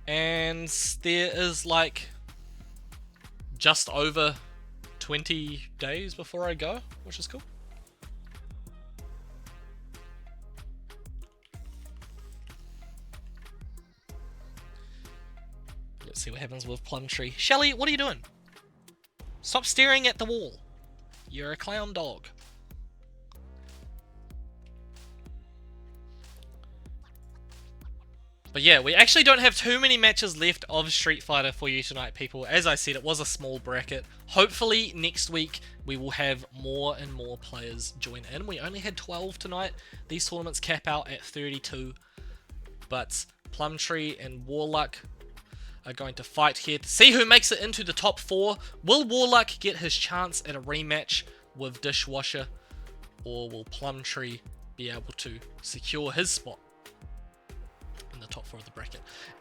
And there is like just over 20 days before I go, which is cool. Let's see what happens with Plumtree. Shelly, what are you doing? Stop staring at the wall. You're a clown dog. But yeah, we actually don't have too many matches left of Street Fighter for you tonight, people. As I said, it was a small bracket. Hopefully, next week, we will have more and more players join in. We only had 12 tonight. These tournaments cap out at 32. But Plumtree and Warlock are going to fight here to see who makes it into the top 4. Will Warlock get his chance at a rematch with Dishwasher? Or will Plumtree be able to secure his spot in the top 4 of the bracket?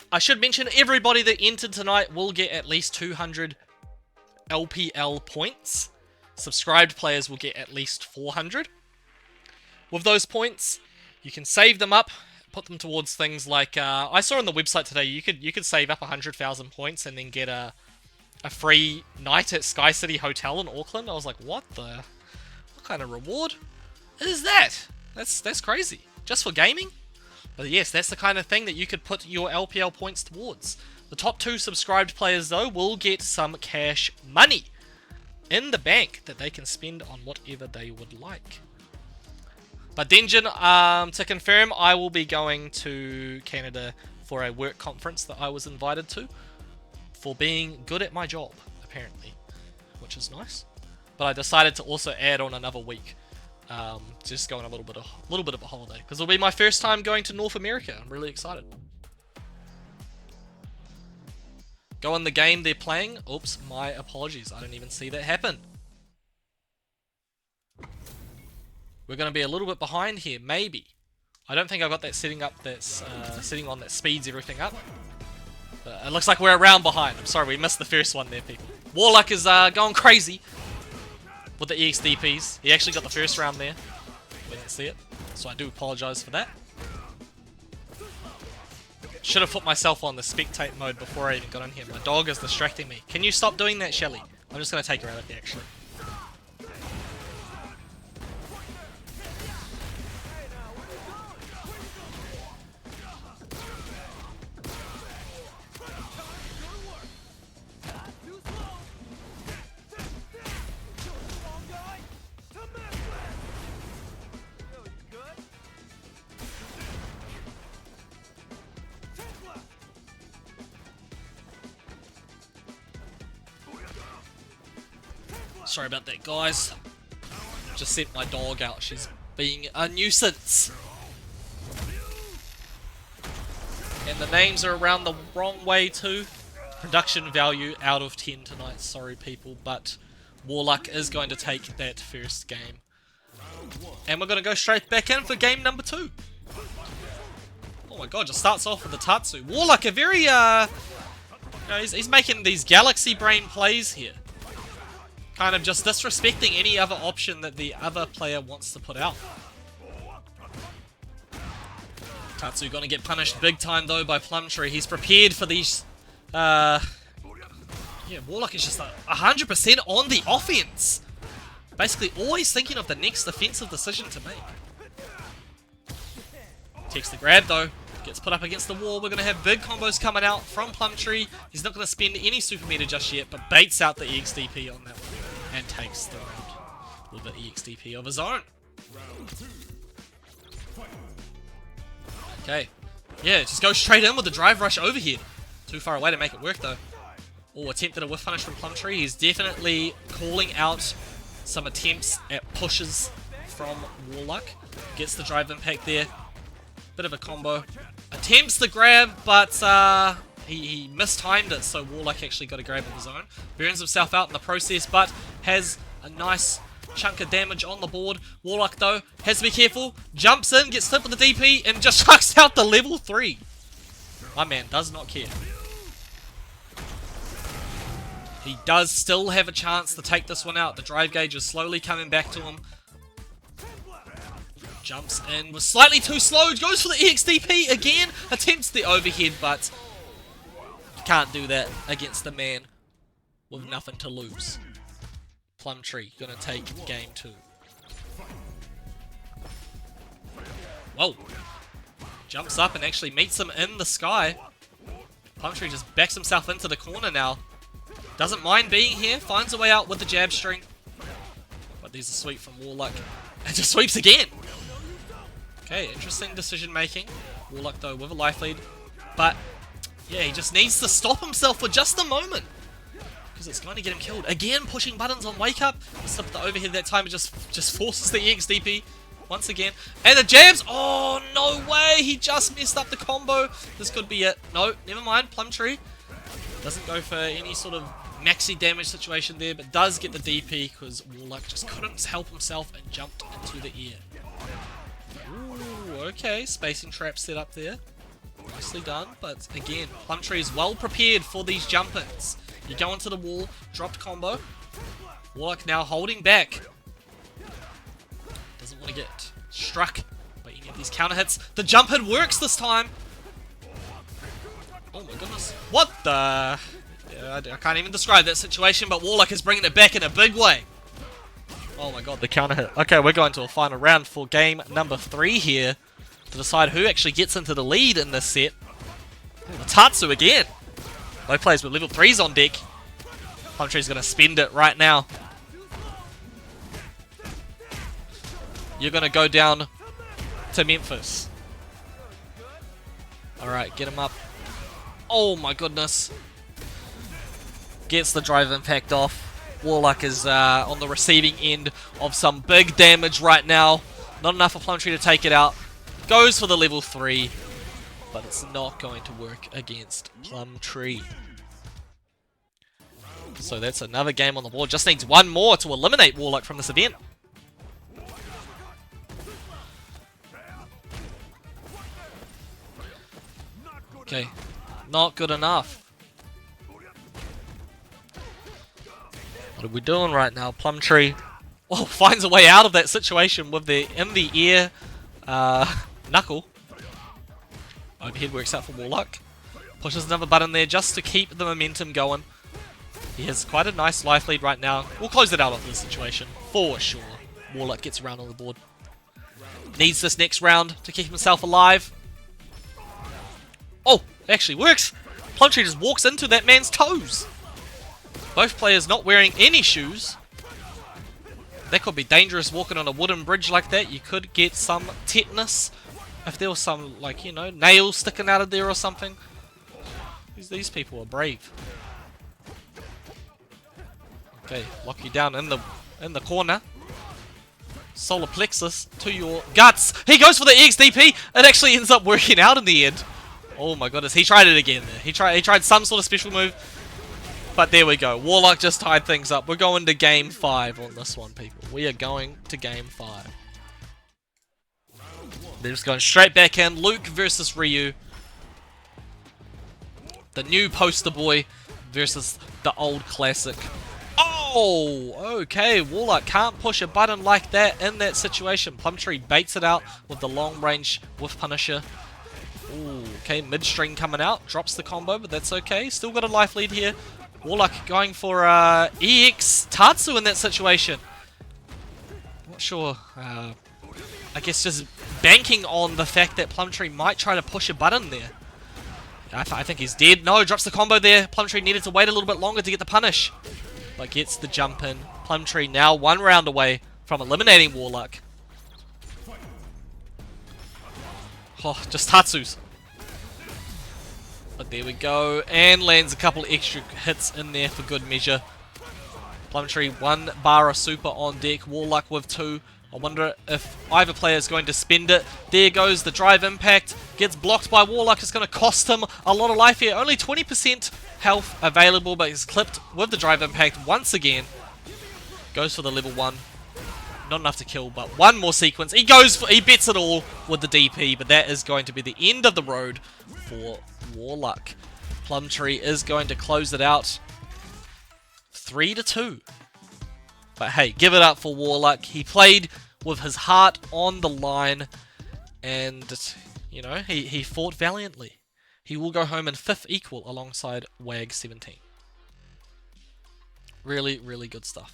I should mention everybody that entered tonight will get at least 200 LPL points. Subscribed players will get at least 400. With those points, you can save them up, put them towards things like I saw on the website today you could save up 100,000 points and then get a free night at Sky City Hotel in Auckland. I was like, what kind of reward is that? That's crazy. Just for gaming? But yes, that's the kind of thing that you could put your LPL points towards. The top 2 subscribed players, though, will get some cash money in the bank that they can spend on whatever they would like. But Denjin, to confirm, I will be going to Canada for a work conference that I was invited to for being good at my job, apparently, which is nice. But I decided to also add on another week. Just going a little bit of a holiday, because it'll be my first time going to North America. I'm really excited. Go in the game they're playing. Oops, my apologies. I didn't even see that happen. We're going to be a little bit behind here, maybe. I don't think I've got that setting up that's setting on that speeds everything up. But it looks like we're a round behind. I'm sorry, we missed the first one there, people. Warlock is going crazy with the EXDPs. He actually got the first round there. We didn't see it, so I do apologise for that. Should have put myself on the spectate mode before I even got in here. My dog is distracting me. Can you stop doing that, Shelly? I'm just going to take her out of here, actually. Sorry about that, guys. Just sent my dog out. She's being a nuisance. And the names are around the wrong way too. Production value out of 10 tonight. Sorry, people, but Warlock is going to take that first game. And we're going to go straight back in for game number 2. Oh my god, just starts off with the Tatsu. Warlock, a very, he's making these galaxy brain plays here. Kind of just disrespecting any other option that the other player wants to put out. Tatsu gonna get punished big time though by Plumtree. He's prepared for these. Yeah, Warlock is just 100% on the offense. Basically, always thinking of the next offensive decision to make. Takes the grab though. Gets put up against the wall. We're going to have big combos coming out from Plumtree. He's not going to spend any super meter just yet, but baits out the EXDP on that one. And takes the round with the EXDP of his own. Okay. Yeah, just go straight in with the drive rush overhead. Too far away to make it work though. Oh, attempted a whiff punish from Plumtree. He's definitely calling out some attempts at pushes from Warlock. Gets the drive impact there. Bit of a combo. Attempts the grab, but he mistimed it, so Warlock actually got a grab of his own. Burns himself out in the process, but has a nice chunk of damage on the board. Warlock, though, has to be careful. Jumps in, gets hit with the DP, and just chucks out the level 3. My man does not care. He does still have a chance to take this one out. The drive gauge is slowly coming back to him. Jumps in, was slightly too slow, goes for the EXDP again, attempts the overhead, but you can't do that against the man with nothing to lose. Plumtree gonna take game 2. Whoa. Jumps up and actually meets him in the sky. Plumtree just backs himself into the corner now. Doesn't mind being here, finds a way out with the jab string. But there's a sweep from Warlock. And just sweeps again! Okay, interesting decision making. Warlock though with a life lead. But, yeah, he just needs to stop himself for just a moment. Because it's going to get him killed. Again, pushing buttons on wake up. Slipped the overhead that time, it just forces the EXDP once again. And the jabs! Oh, no way! He just messed up the combo. This could be it. No, never mind. Plumtree doesn't go for any sort of maxi damage situation there, but does get the DP because Warlock just couldn't help himself and jumped into the air. Ooh, okay, spacing trap set up there. Nicely done, but again, Plumtree is well prepared for these jump-ins. You go into the wall, dropped combo. Warlock now holding back. Doesn't want to get struck by any of these counter hits. The jump hit works this time. Oh my goodness. What the... Yeah, I can't even describe that situation, but Warlock is bringing it back in a big way. Oh my god, the counter hit. Okay, we're going to a final round for game number 3 here to decide who actually gets into the lead in this set. Ooh, Tatsu again. Both players with level 3s on deck. Plumtree's going to spend it right now. You're going to go down to Memphis. Alright, get him up. Oh my goodness. Gets the drive impact off. Warlock is on the receiving end of some big damage right now. Not enough for Plumtree to take it out. Goes for the level 3. But it's not going to work against Plumtree. So that's another game on the board. Just needs one more to eliminate Warlock from this event. Okay, not good enough. What are we doing right now? Plumtree, oh, finds a way out of that situation with the in the air knuckle. Overhead works out for Warlock. Pushes another button there just to keep the momentum going. He has quite a nice life lead right now. We'll close it out of this situation for sure. Warlock gets around on the board. Needs this next round to keep himself alive. Oh, it actually works. Plumtree just walks into that man's toes. Both players not wearing any shoes. That could be dangerous walking on a wooden bridge like that. You could get some tetanus if there was some, like, you know, nails sticking out of there or something. These people are brave. Okay, lock you down in the corner. Solar plexus to your guts. He goes for the EXDP. It actually ends up working out in the end. Oh my goodness, he tried it again there. He tried some sort of special move. But there we go. Warlock just tied things up. We're going to game 5 on this one, people. We are going to game 5. They're just going straight back in. Luke versus Ryu. The new poster boy versus the old classic. Oh, okay. Warlock can't push a button like that in that situation. Plumtree baits it out with the long range whiff punisher. Ooh, okay, mid-string coming out. Drops the combo, but that's okay. Still got a life lead here. Warlock going for EX Tatsu in that situation. Not sure. I guess just banking on the fact that Plumtree might try to push a button there. I think he's dead. No, drops the combo there. Plumtree needed to wait a little bit longer to get the punish. But gets the jump in. Plumtree now 1 round away from eliminating Warlock. Oh, just Tatsus. But there we go. And lands a couple extra hits in there for good measure. Plumtree 1 bar of super on deck. Warlock with 2. I wonder if either player is going to spend it. There goes the drive impact. Gets blocked by Warlock. It's going to cost him a lot of life here. Only 20% health available, but he's clipped with the drive impact once again. Goes for the level 1. Not enough to kill, but one more sequence. He bets it all with the DP, but that is going to be the end of the road for Warlock. Plumtree is going to close it out 3-2. But hey, give it up for Warlock. He played with his heart on the line, and you know, he fought valiantly. He will go home in 5th equal alongside WAG17. Really, really good stuff.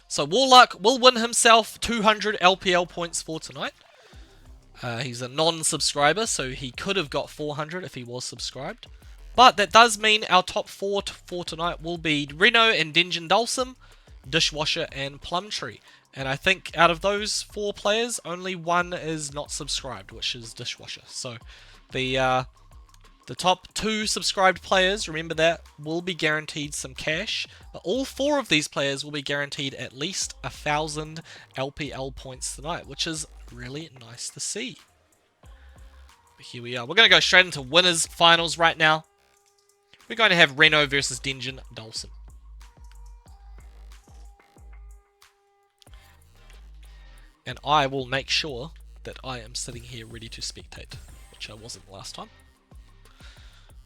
So Warlock will win himself 200 LPL points for tonight. He's a non-subscriber, so he could have got 400 if he was subscribed. But that does mean our top 4 for tonight will be Reno and Dingeon Dulcim, Dishwasher and Plumtree. And I think out of those 4 players, only one is not subscribed, which is Dishwasher. So the top 2 subscribed players, remember that, will be guaranteed some cash. But all 4 of these players will be guaranteed at least 1,000 LPL points tonight, which is really nice to see. But here we are. We're going to go straight into winners finals right now. We're going to have Reno versus Dingeon Dulcim. And I will make sure that I am sitting here ready to spectate, which I wasn't last time.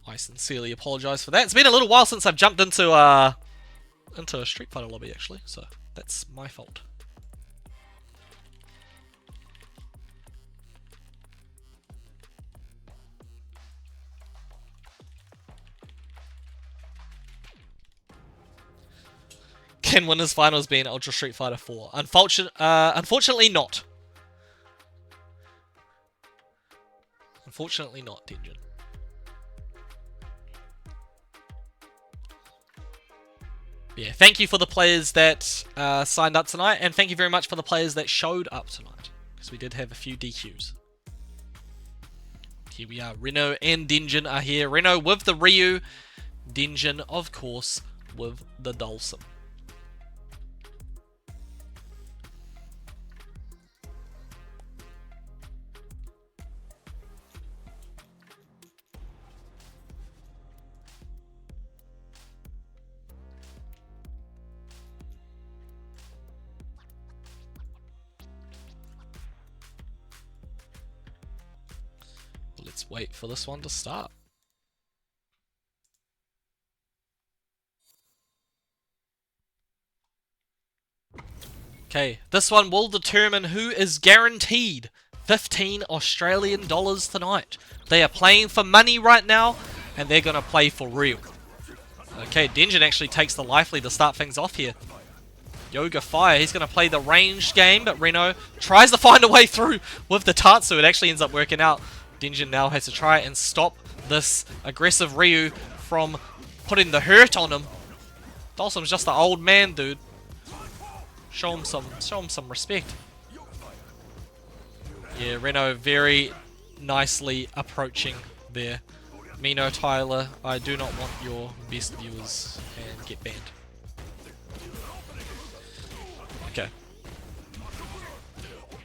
I sincerely apologise for that. It's been a little while since I've jumped into a Street Fighter lobby, actually, so that's my fault. Can winners finals be in Ultra Street Fighter 4? Unfortunately not. Unfortunately not, Dingeon. Yeah, thank you for the players that signed up tonight, and thank you very much for the players that showed up tonight, because we did have a few DQs. Here we are, Reno and Dingeon are here. Reno with the Ryu, Dingeon, of course, with the Dulcim. Let's wait for this one to start. Okay, this one will determine who is guaranteed 15 Australian dollars tonight. They are playing for money right now, and they're going to play for real. Okay, Dingeon actually takes the life lead to start things off here. Yoga Fire, he's going to play the ranged game, but Reno tries to find a way through with the Tatsu. It actually ends up working out. Dingeon now has to try and stop this aggressive Ryu from putting the hurt on him. Dulcim's just an old man, dude. Show him some respect. Yeah, Reno very nicely approaching there. Mino Tyler, I do not want your best viewers and get banned. Okay.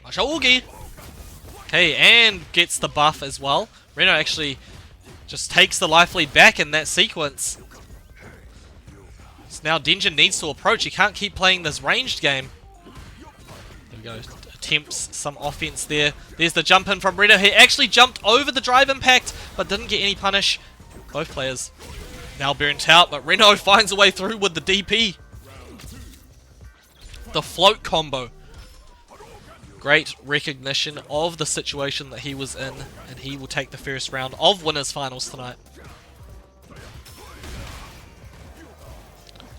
Mashougi! Okay, and gets the buff as well. Reno actually just takes the life lead back in that sequence. So now Dingeon needs to approach. He can't keep playing this ranged game. There we go. Attempts some offense there. There's the jump in from Reno. He actually jumped over the drive impact, but didn't get any punish. Both players now burnt out, but Reno finds a way through with the DP. The float combo. Great recognition of the situation that he was in, and he will take the first round of winners finals tonight.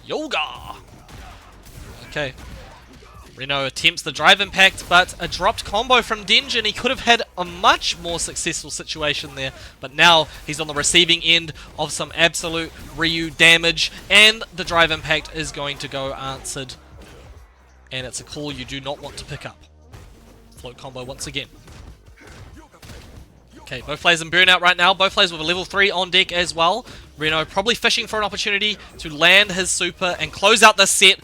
Yoga! Okay. Reno attempts the drive impact, but a dropped combo from Denjin. He could have had a much more successful situation there, but now he's on the receiving end of some absolute Ryu damage, and the drive impact is going to go answered. And it's a call you do not want to pick up. Float combo once again. Okay, both players in burnout right now. Both players with a level 3 on deck as well. Reno probably fishing for an opportunity to land his super and close out this set.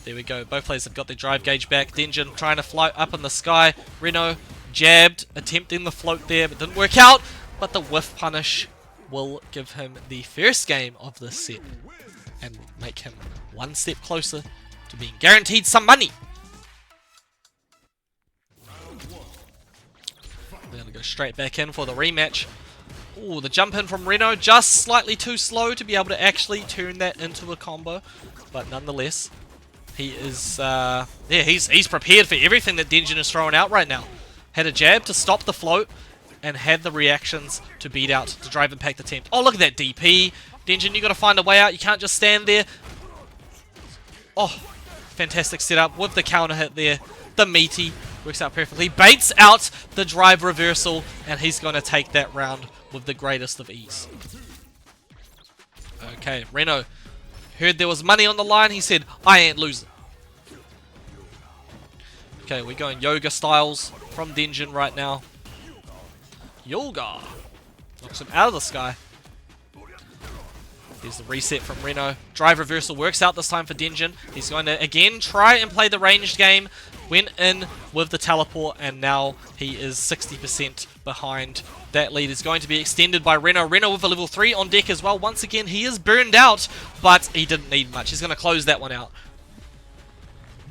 There we go. Both players have got their drive gauge back. Denjin trying to fly up in the sky. Reno jabbed, attempting the float there, but didn't work out. But the whiff punish will give him the first game of this set and make him one step closer to being guaranteed some money. We're going to go straight back in for the rematch. Ooh, the jump in from Reno just slightly too slow to be able to actually turn that into a combo. But nonetheless, he is, he's prepared for everything that Denjin is throwing out right now. Had a jab to stop the float, and had the reactions to beat out the drive impact attempt. Oh, look at that DP. Denjin, you got to find a way out. You can't just stand there. Oh, fantastic setup with the counter hit there. The meaty works out perfectly. Baits out the drive reversal, and he's going to take that round with the greatest of ease. Okay, Reno heard there was money on the line. He said, I ain't losing. Okay, we're going yoga styles from Denjin right now. Yoga. Knocks him out of the sky. There's the reset from Reno. Drive reversal works out this time for Denjin. He's going to again try and play the ranged game. Went in with the teleport, and now he is 60% behind. That lead is going to be extended by Reno. Reno with a level 3 on deck as well. Once again, he is burned out, but he didn't need much. He's going to close that one out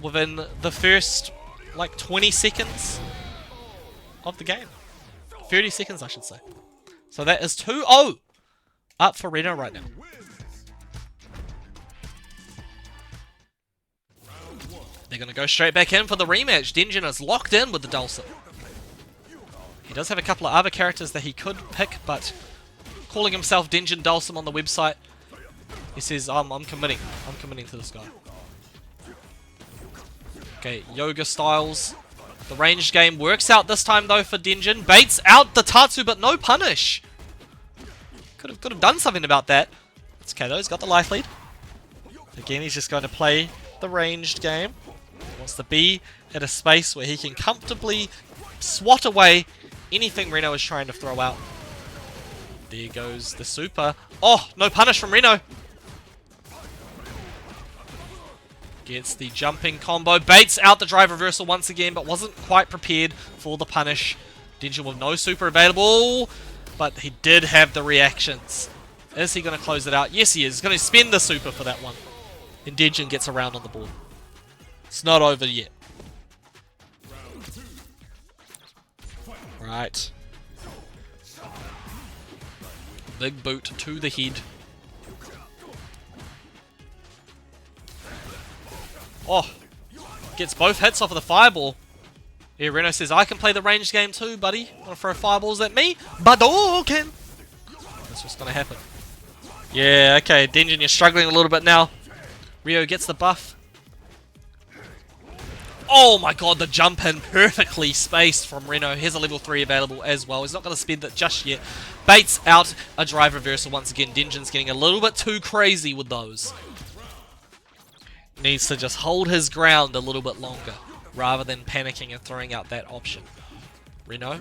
within the first, like, 20 seconds of the game. 30 seconds, I should say. So that is 2-0 up for Reno right now. They're going to go straight back in for the rematch. Denjin is locked in with the Dulcet. He does have a couple of other characters that he could pick, but calling himself Denjin Dulcet on the website, he says, I'm committing. I'm committing to this guy. Okay, yoga styles. The ranged game works out this time, though, for Denjin. Baits out the Tatsu, but no punish. Could have done something about that. It's okay, though. He's got the life lead. Again, he's just going to play the ranged game. He wants to be at a space where he can comfortably swat away anything Reno is trying to throw out. There goes the super. Oh, no punish from Reno. Gets the jumping combo. Baits out the drive reversal once again, but wasn't quite prepared for the punish. Denjin with no super available, but he did have the reactions. Is he going to close it out? Yes, he is. He's going to spend the super for that one. And Denjin gets around on the board. It's not over yet. Right. Big boot to the head. Oh, gets both hits off of the fireball. Yeah, Reno says, I can play the ranged game too, buddy. Want to throw fireballs at me? Badoken! That's what's going to happen. Yeah, okay, Denjin, you're struggling a little bit now. Rio gets the buff. Oh my god, the jump in perfectly spaced from Reno. Here's a level 3 available as well. He's not going to spend it just yet. Baits out a drive reversal once again. Denjin's getting a little bit too crazy with those. Needs to just hold his ground a little bit longer rather than panicking and throwing out that option. Reno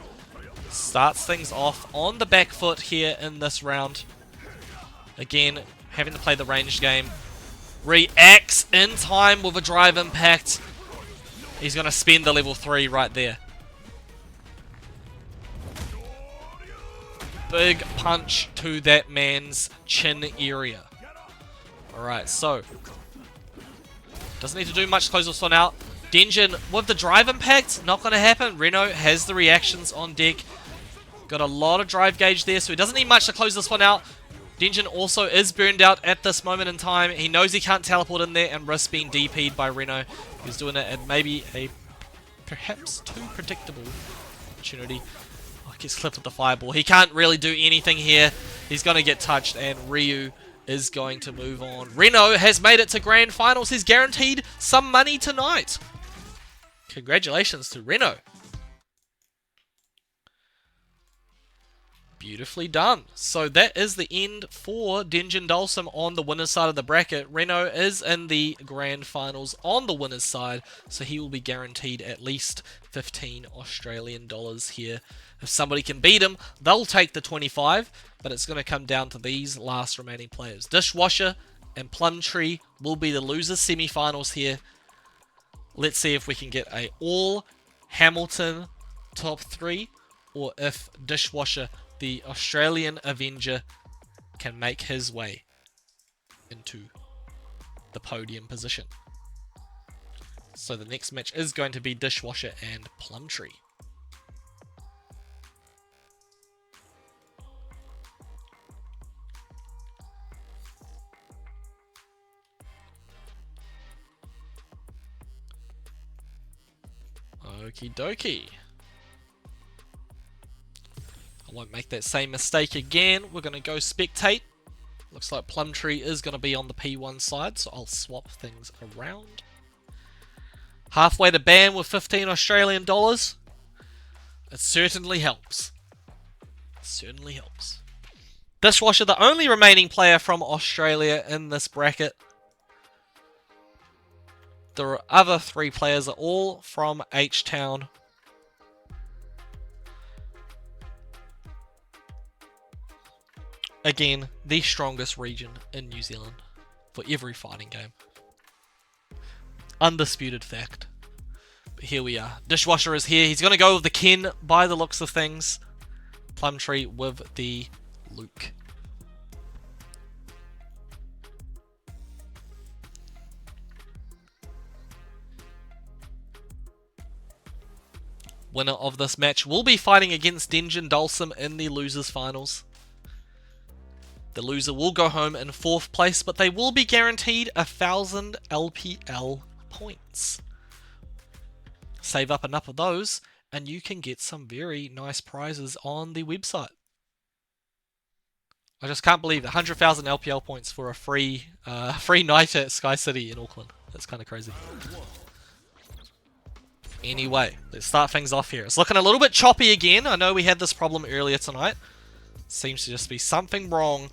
starts things off on the back foot here in this round. Again, having to play the ranged game. Reacts in time with a drive impact. He's going to spend the level 3 right there. Big punch to that man's chin area. Alright, so doesn't need to do much to close this one out. Denjin with the drive impact, not going to happen. Reno has the reactions on deck. Got a lot of drive gauge there, so he doesn't need much to close this one out. Denjin also is burned out at this moment in time. He knows he can't teleport in there and risk being DP'd by Reno. He's doing it at maybe a perhaps too predictable opportunity. Oh, gets clipped with the fireball. He can't really do anything here. He's going to get touched, and Ryu is going to move on. Reno has made it to Grand Finals. He's guaranteed some money tonight. Congratulations to Reno. Beautifully done. So that is the end for Denjin Dulcim on the winner's side of the bracket. Reno is in the Grand Finals on the winner's side, so he will be guaranteed at least 15 Australian dollars here. If somebody can beat him, they'll take the 25, but it's going to come down to these last remaining players. Dishwasher and Plumtree will be the losers semi-finals here. Let's see if we can get a all Hamilton top 3, or if Dishwasher, the Australian Avenger, can make his way into the podium position. So the next match is going to be Dishwasher and Plumtree. Okie dokie. I won't make that same mistake again. We're going to go spectate. Looks like Plumtree is going to be on the P1 side, so I'll swap things around. Halfway to ban with 15 Australian dollars. It certainly helps. Certainly helps. Dishwasher, the only remaining player from Australia in this bracket. The other 3 players are all from H-Town. Again, the strongest region in New Zealand for every fighting game. Undisputed fact. But here we are. Dishwasher is here. He's going to go with the Ken by the looks of things. Plumtree with the Luke. Winner of this match will be fighting against Denjin Dulcim in the losers finals. The loser will go home in 4th place, but they will be guaranteed 1,000 LPL points. Save up enough of those, and you can get some very nice prizes on the website. I just can't believe 100,000 LPL points for a free night at Sky City in Auckland. That's kind of crazy. Anyway, let's start things off here. It's looking a little bit choppy again. I know we had this problem earlier tonight. Seems to just be something wrong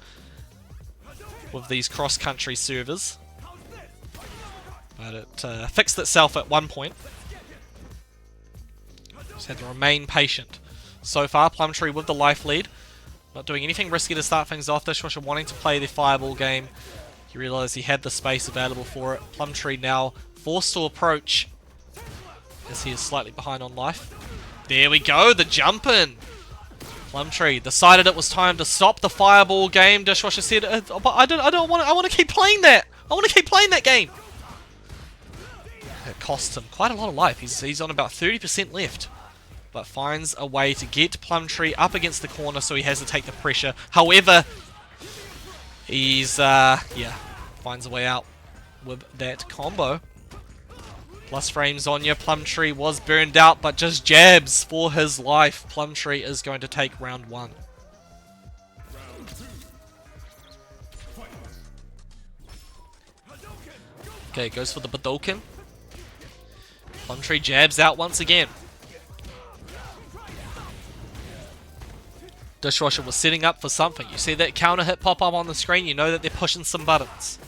with these cross-country servers. But it fixed itself at one point. Just had to remain patient. So far, Plumtree with the life lead. Not doing anything risky to start things off. Dishwasher wanting to play the fireball game. He realised he had the space available for it. Plumtree now forced to approach, as he is slightly behind on life. There we go, the jump in. Plumtree decided it was time to stop the fireball game. Dishwasher said, I want to keep playing that. I want to keep playing that game. It cost him quite a lot of life. He's on about 30% left. But finds a way to get Plumtree up against the corner, so he has to take the pressure. However, he's, finds a way out with that combo. Plus frames on you. Plumtree was burned out, but just jabs for his life. Plumtree is going to take round 1. Okay, goes for the Budokan. Plumtree jabs out once again. Dishwasher was setting up for something. You see that counter hit pop up on the screen, you know that they're pushing some buttons.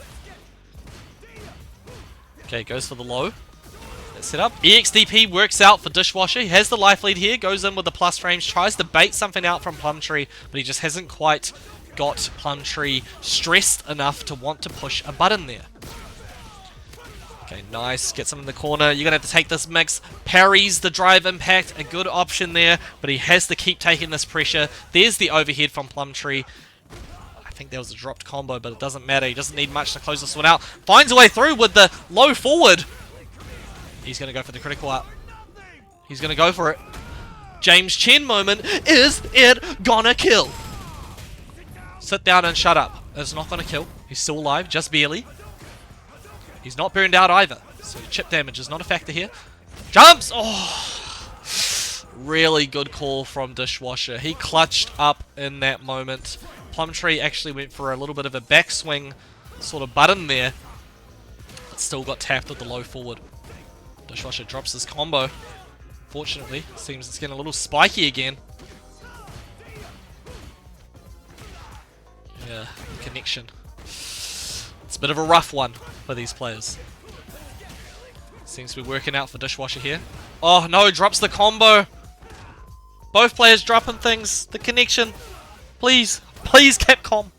Okay, goes for the low. That's set up. EXDP works out for Dishwasher. He has the life lead here, goes in with the plus frames, tries to bait something out from Plumtree, but he just hasn't quite got Plumtree stressed enough to want to push a button there. Okay, nice. Gets him in the corner. You're going to have to take this mix. Parries the drive impact. A good option there, but he has to keep taking this pressure. There's the overhead from Plumtree. I think there was a dropped combo, but it doesn't matter. He doesn't need much to close this one out. Finds a way through with the low forward. He's going to go for the critical out. He's going to go for it. James Chen moment. Is it gonna kill? Sit down and shut up. It's not going to kill. He's still alive, just barely. He's not burned out either, so chip damage is not a factor here. Jumps! Oh! Really good call from Dishwasher. He clutched up in that moment. Plumtree actually went for a little bit of a backswing sort of button there. But still got tapped with the low forward. Dishwasher drops his combo. Fortunately, seems it's getting a little spiky again. Yeah, connection. It's a bit of a rough one for these players. Seems to be working out for Dishwasher here. Oh no, drops the combo. Both players dropping things. The connection. Please. Please, Capcom.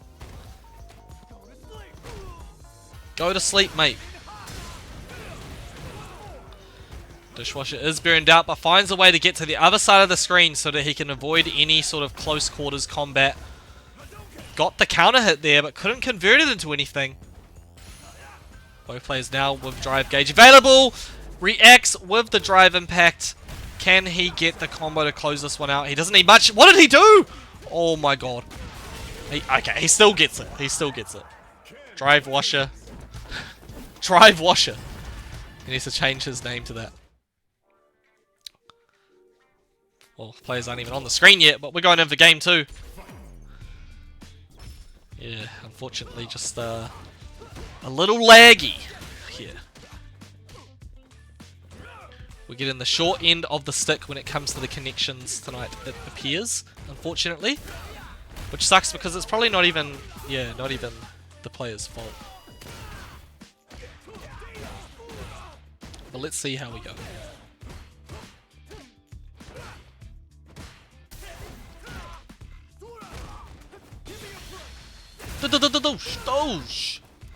Go to sleep, mate. Dishwasher is burned out, but finds a way to get to the other side of the screen so that he can avoid any sort of close quarters combat. Got the counter hit there, but couldn't convert it into anything. Both players now with drive gauge available. Reacts with the drive impact. Can he get the combo to close this one out? He doesn't need much. What did he do? Oh my god. Okay, he still gets it. He still gets it. Drive Washer. Drive Washer. He needs to change his name to that. Well, players aren't even on the screen yet, but we're going in for game 2. Yeah, unfortunately just a little laggy here. We're getting the short end of the stick when it comes to the connections tonight, it appears, unfortunately. Which sucks because it's probably not even, not even the player's fault. But let's see how we go.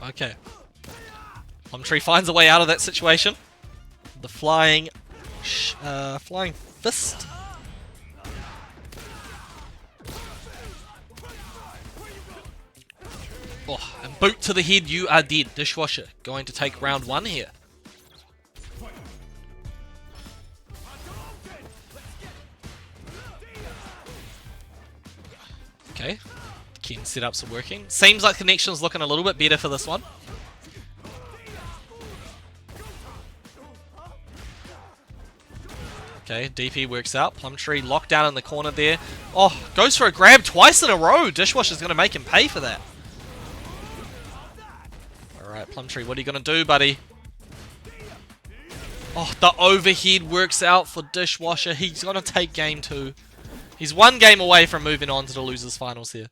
Okay. Plumtree finds a way out of that situation. The flying fist. Oh, and boot to the head, you are dead. Dishwasher going to take round 1 here. Okay. Ken setups are working. Seems like connection's looking a little bit better for this one. Okay, DP works out. Plumtree locked down in the corner there. Oh, goes for a grab twice in a row. Dishwasher's going to make him pay for that. Alright, Plumtree, what are you going to do, buddy? Oh, the overhead works out for Dishwasher. He's going to take game 2. He's 1 game away from moving on to the losers finals here.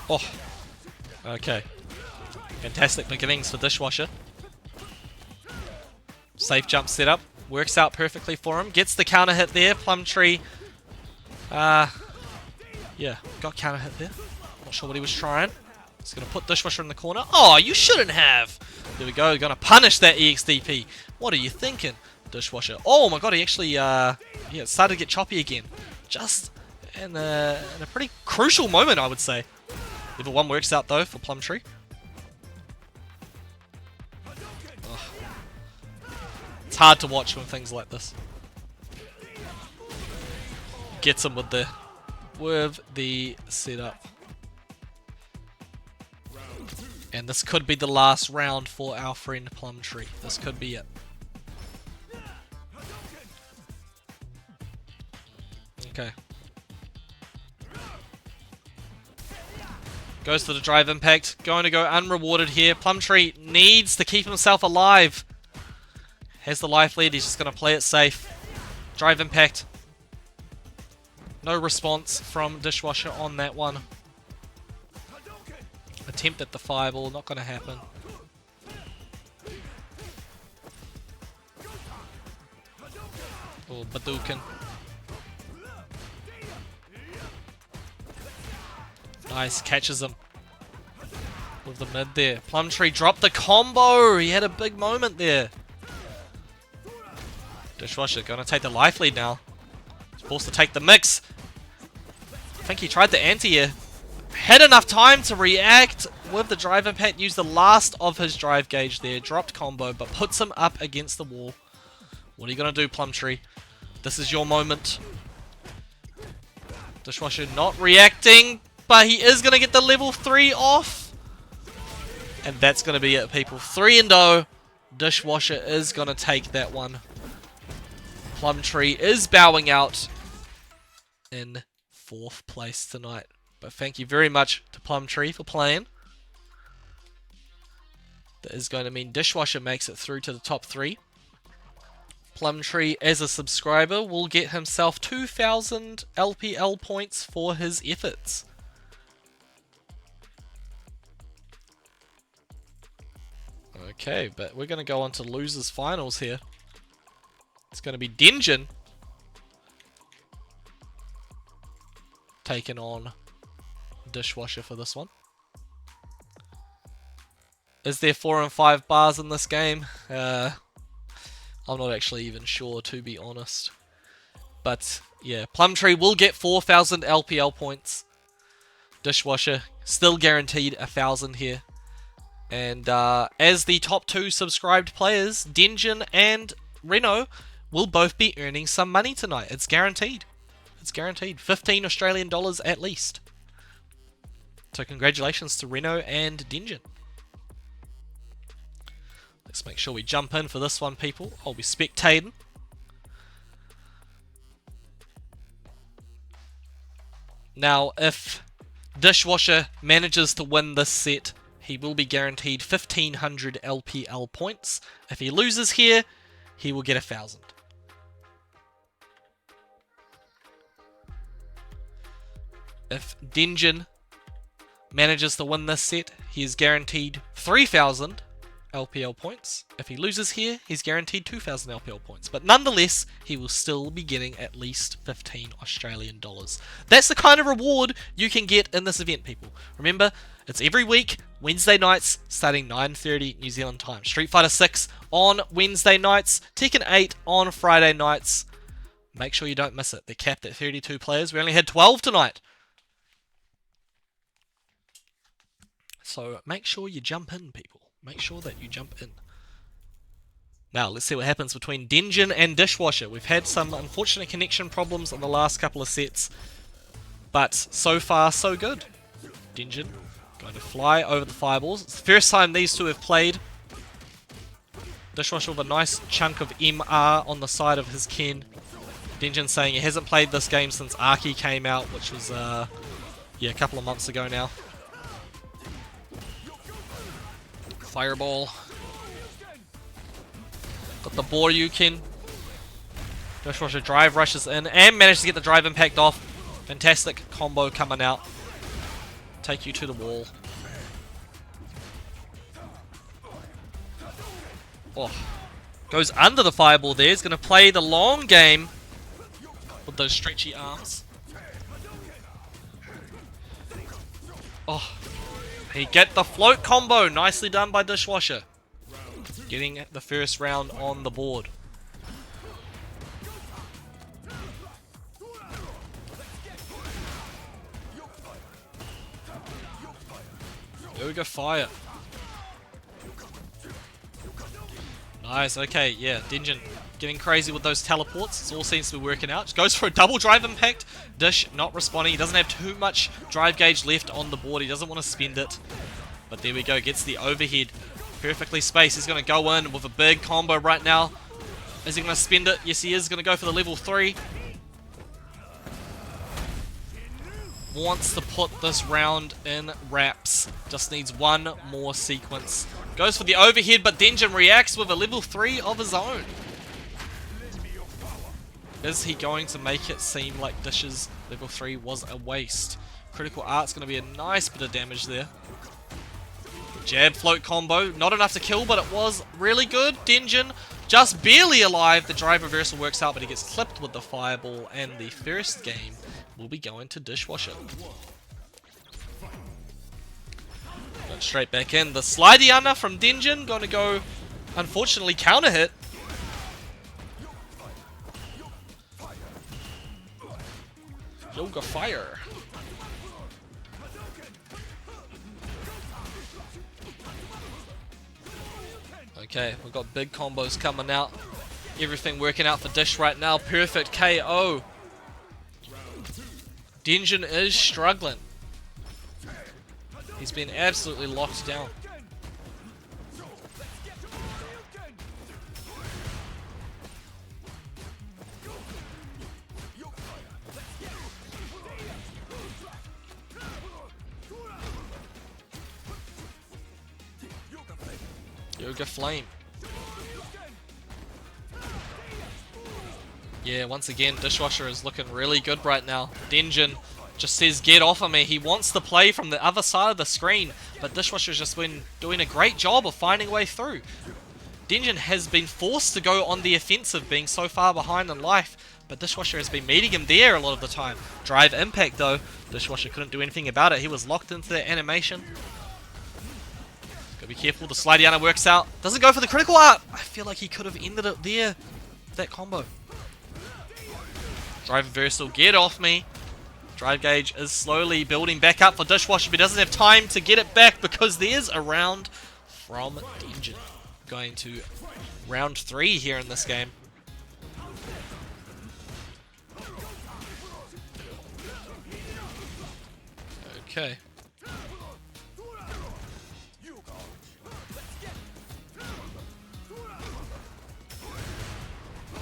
Oh, okay. Fantastic beginnings for Dishwasher. Safe jump setup. Works out perfectly for him. Gets the counter hit there. Plumtree. Yeah, got counter hit there. Not sure what he was trying. He's going to put Dishwasher in the corner. Oh, you shouldn't have. There we go. Going to punish that EXDP. What are you thinking, Dishwasher? Oh my god, he actually, it started to get choppy again. Just in a pretty crucial moment, I would say. Level 1 works out though for Plumtree. Oh. It's hard to watch when things like this. Gets him with the setup. And this could be the last round for our friend Plumtree. This could be it. Okay. Goes for the drive impact. Going to go unrewarded here. Plumtree needs to keep himself alive. Has the life lead. He's just going to play it safe. Drive impact. No response from Dishwasher on that one. Attempt at the fireball. Not going to happen. Oh, Badouken. Nice, catches him with the mid there. Plumtree dropped the combo. He had a big moment there. Dishwasher going to take the life lead now. He's forced to take the mix. I think he tried the anti-air. Had enough time to react with the drive impact. Used the last of his drive gauge there. Dropped combo, but puts him up against the wall. What are you going to do, Plumtree? This is your moment. Dishwasher not reacting. But he is going to get the level 3 off. And that's going to be it, people. 3-0. Dishwasher is going to take that one. Plumtree is bowing out in 4th place tonight. But thank you very much to Plumtree for playing. That is going to mean Dishwasher makes it through to the top 3. Plumtree, as a subscriber, will get himself 2,000 LPL points for his efforts. Okay, but we're going to go on to losers finals here. It's going to be Dinjin taking on Dishwasher for this one. Is there 4 and 5 bars in this game? I'm not actually even sure, to be honest. But yeah, Plumtree will get 4,000 LPL points. Dishwasher still guaranteed 1,000 here. And as the top 2 subscribed players, Dinjin and Reno will both be earning some money tonight. It's guaranteed. It's guaranteed. 15 Australian dollars at least. So congratulations to Reno and Dinjin. Let's make sure we jump in for this one, people. I'll be spectating. Now, if Dishwasher manages to win this set, he will be guaranteed 1,500 LPL points. If he loses here, he will get 1,000. If Dinjin manages to win this set, he is guaranteed 3,000 LPL points. If he loses here, he's guaranteed 2,000 LPL points. But nonetheless, he will still be getting at least 15 Australian dollars. That's the kind of reward you can get in this event, people. Remember, it's every week, Wednesday nights, starting 9:30 New Zealand time. Street Fighter 6 on Wednesday nights, Tekken 8 on Friday nights. Make sure you don't miss it. They're capped at 32 players. We only had 12 tonight. So make sure you jump in, people. Make sure that you jump in. Now, let's see what happens between Dinjin and Dishwasher. We've had some unfortunate connection problems in the last couple of sets, but so far, so good. Dinjin going to fly over the fireballs. It's the first time these two have played. Dishwasher with a nice chunk of MR on the side of his Ken. Dinjin saying he hasn't played this game since Arki came out, which was, yeah, a couple of months ago now. Fireball. Got the Boryukin. Dishwasher drive rushes in and manages to get the drive impact off. Fantastic combo coming out. Take you to the wall. Oh. Goes under the fireball there. He's going to play the long game with those stretchy arms. Oh. He get the float combo. Nicely done by Dishwasher. Getting the first round on the board. There we go, fire. Nice, okay, yeah, Dinjin getting crazy with those teleports. It all seems to be working out. Just goes for a double drive impact. Dish not responding. He doesn't have too much drive gauge left on the board. He doesn't want to spend it. But there we go, gets the overhead. Perfectly spaced. He's going to go in with a big combo right now. Is he going to spend it? Yes, he is. Going to go for the level 3. Wants to put this round in wraps. Just needs one more sequence. Goes for the overhead, but Dinjin reacts with a level 3 of his own. Is he going to make it seem like Dish's level 3 was a waste? Critical Art's going to be a nice bit of damage there. Jab float combo. Not enough to kill, but it was really good. Dinjin just barely alive. The drive reversal works out, but he gets clipped with the fireball, and the first game will be going to Dishwasher. Going straight back in. The slidey under from Dinjin. Going to go, unfortunately, counter hit. Yoga fire. Okay, we've got big combos coming out. Everything working out for Dish right now. Perfect KO. Dinjin is struggling. He's been absolutely locked down. Yoga Flame. Yeah, once again, Dishwasher is looking really good right now. Denjin just says, get off of me. He wants to play from the other side of the screen, but Dishwasher's just been doing a great job of finding a way through. Denjin has been forced to go on the offensive, being so far behind in life, but Dishwasher has been meeting him there a lot of the time. Drive impact though, Dishwasher couldn't do anything about it. He was locked into that animation. Gotta be careful, the Slidiana works out. Doesn't go for the critical art! I feel like he could have ended it there, that combo. Drive reversal, get off me. Drive gauge is slowly building back up for Dishwasher, but he doesn't have time to get it back because there's a round from Denjin. Going to round 3 here in this game. Okay.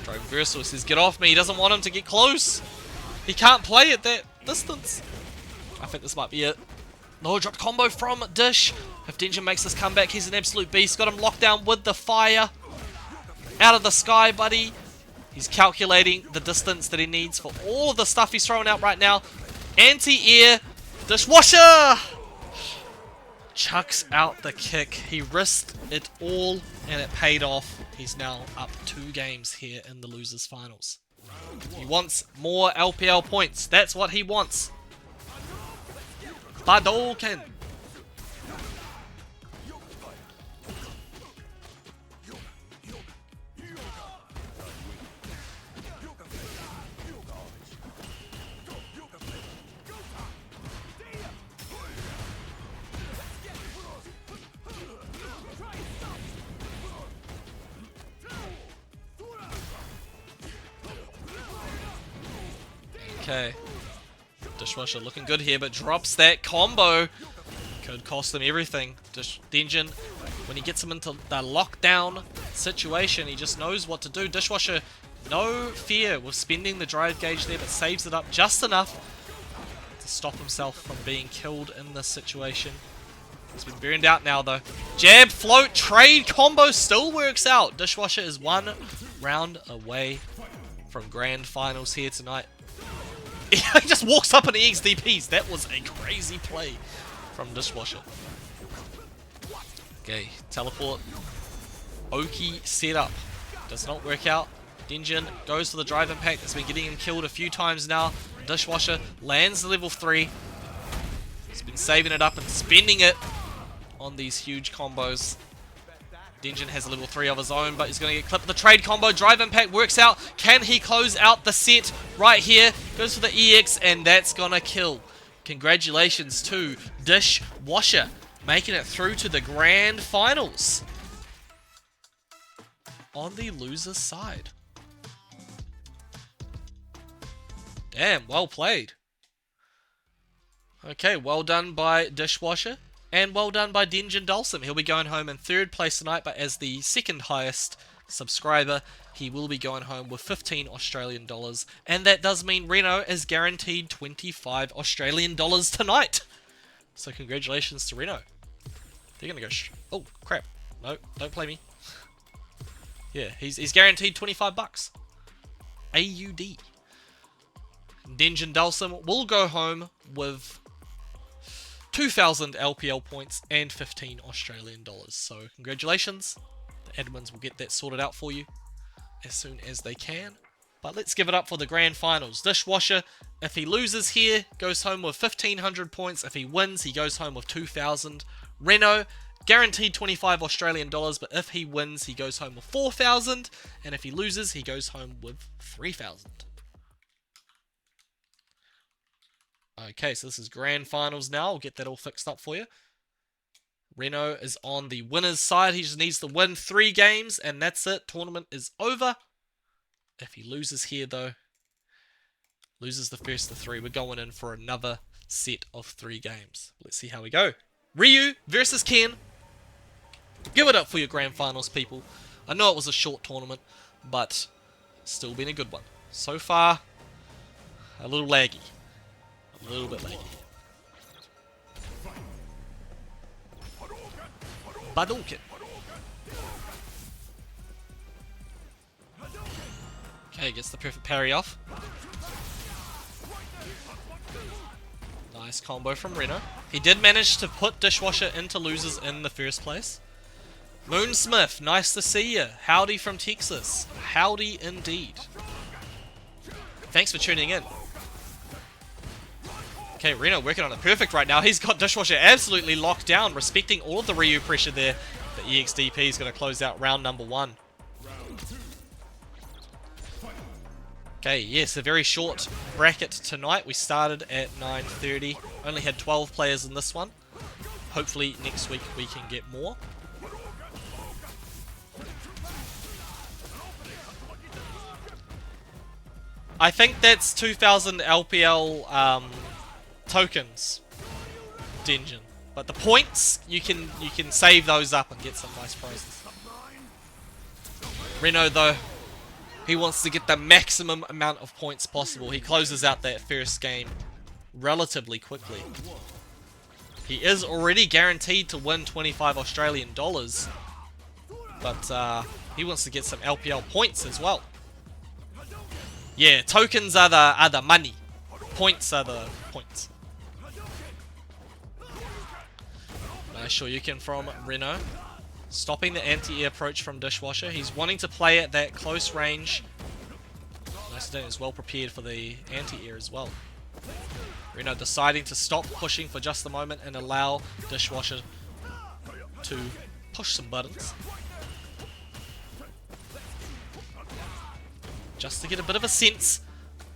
Drive reversal says, get off me. He doesn't want him to get close. He can't play at that distance. I think this might be it. No, drop combo from Dish. If Denjin makes this comeback, he's an absolute beast. Got him locked down with the fire. Out of the sky, buddy. He's calculating the distance that he needs for all of the stuff he's throwing out right now. Anti-air. Dishwasher! Chucks out the kick. He risked it all, and it paid off. He's now up 2 games here in the losers finals. He wants more LPL points. That's what he wants. Hadouken! Okay. Dishwasher looking good here, but drops that combo. Could cost him everything. Denjin, when he gets him into the lockdown situation, he just knows what to do. Dishwasher, no fear with spending the drive gauge there, but saves it up just enough to stop himself from being killed in this situation. He's been burned out now, though. Jab, float, trade combo still works out. Dishwasher is 1 round away from grand finals here tonight. He just walks up and EXDPs. That was a crazy play from Dishwasher. Okay, teleport. Oki setup. Does not work out. Denjin goes for the drive impact. It's been getting him killed a few times now. Dishwasher lands the level 3. He's been saving it up and spending it on these huge combos. Denjin has a level 3 of his own, but he's going to get clipped. The trade combo, drive impact works out. Can he close out the set right here? Goes for the EX, and that's going to kill. Congratulations to Dishwasher, making it through to the grand finals on the loser's side. Damn, well played. Okay, well done by Dishwasher. And well done by Denjin Dulcim. He'll be going home in 3rd place tonight, but as the 2nd highest subscriber, he will be going home with 15 Australian dollars. And that does mean Reno is guaranteed 25 Australian dollars tonight. So congratulations to Reno. They're going to go... oh, crap. No, don't play me. Yeah, he's guaranteed 25 bucks. AUD. Denjin Dulcim will go home with 2,000 LPL points and 15 Australian dollars. So congratulations. The admins will get that sorted out for you as soon as they can. But let's give it up for the grand finals. Dishwasher, if he loses here, goes home with 1,500 points. If he wins, he goes home with 2,000. Reno, guaranteed 25 Australian dollars, but if he wins, he goes home with 4,000. And if he loses, he goes home with 3,000. Okay, so this is grand finals now. I'll get that all fixed up for you. Reno is on the winner's side. He just needs to win 3 games, and that's it. Tournament is over. If he loses here, though, loses the first of 3, we're going in for another set of 3 games. Let's see how we go. Ryu versus Ken. Give it up for your grand finals, people. I know it was a short tournament, but still been a good one. So far, a little laggy. A little bit laggy. Hadouken. Okay, gets the perfect parry off. Nice combo from Reno. He did manage to put Dishwasher into losers in the first place. Moonsmith, nice to see you. Howdy from Texas. Howdy indeed. Thanks for tuning in. Okay, Reno working on it perfect right now. He's got Dishwasher absolutely locked down, respecting all of the Ryu pressure there. The EXDP is going to close out round number 1. Okay, yes, a very short bracket tonight. We started at 9:30. Only had 12 players in this one. Hopefully next week we can get more. I think that's 2,000 LPL tokens, Denjin. But the points, you can save those up and get some nice prizes. Reno, though, he wants to get the maximum amount of points possible. He closes out that first game relatively quickly. He is already guaranteed to win 25 Australian dollars, but he wants to get some LPL points as well. Yeah, tokens are the money. Points are the points. Nice Shoryuken from Reno. Stopping the anti-air approach from Dishwasher. He's wanting to play at that close range. Nice is well prepared for the anti-air as well. Reno deciding to stop pushing for just a moment and allow Dishwasher to push some buttons. Just to get a bit of a sense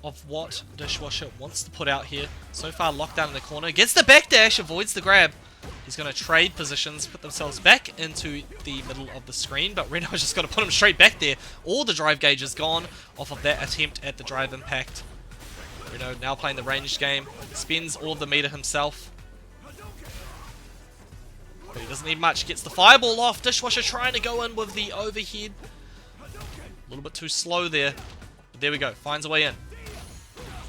of what Dishwasher wants to put out here. So far locked down in the corner. Gets the backdash, avoids the grab. He's going to trade positions, put themselves back into the middle of the screen, but Reno's just got to put him straight back there. All the drive gauge is gone off of that attempt at the drive impact. Reno now playing the ranged game. Spends all of the meter himself. But he doesn't need much. Gets the fireball off. Dishwasher trying to go in with the overhead. A little bit too slow there. But there we go. Finds a way in.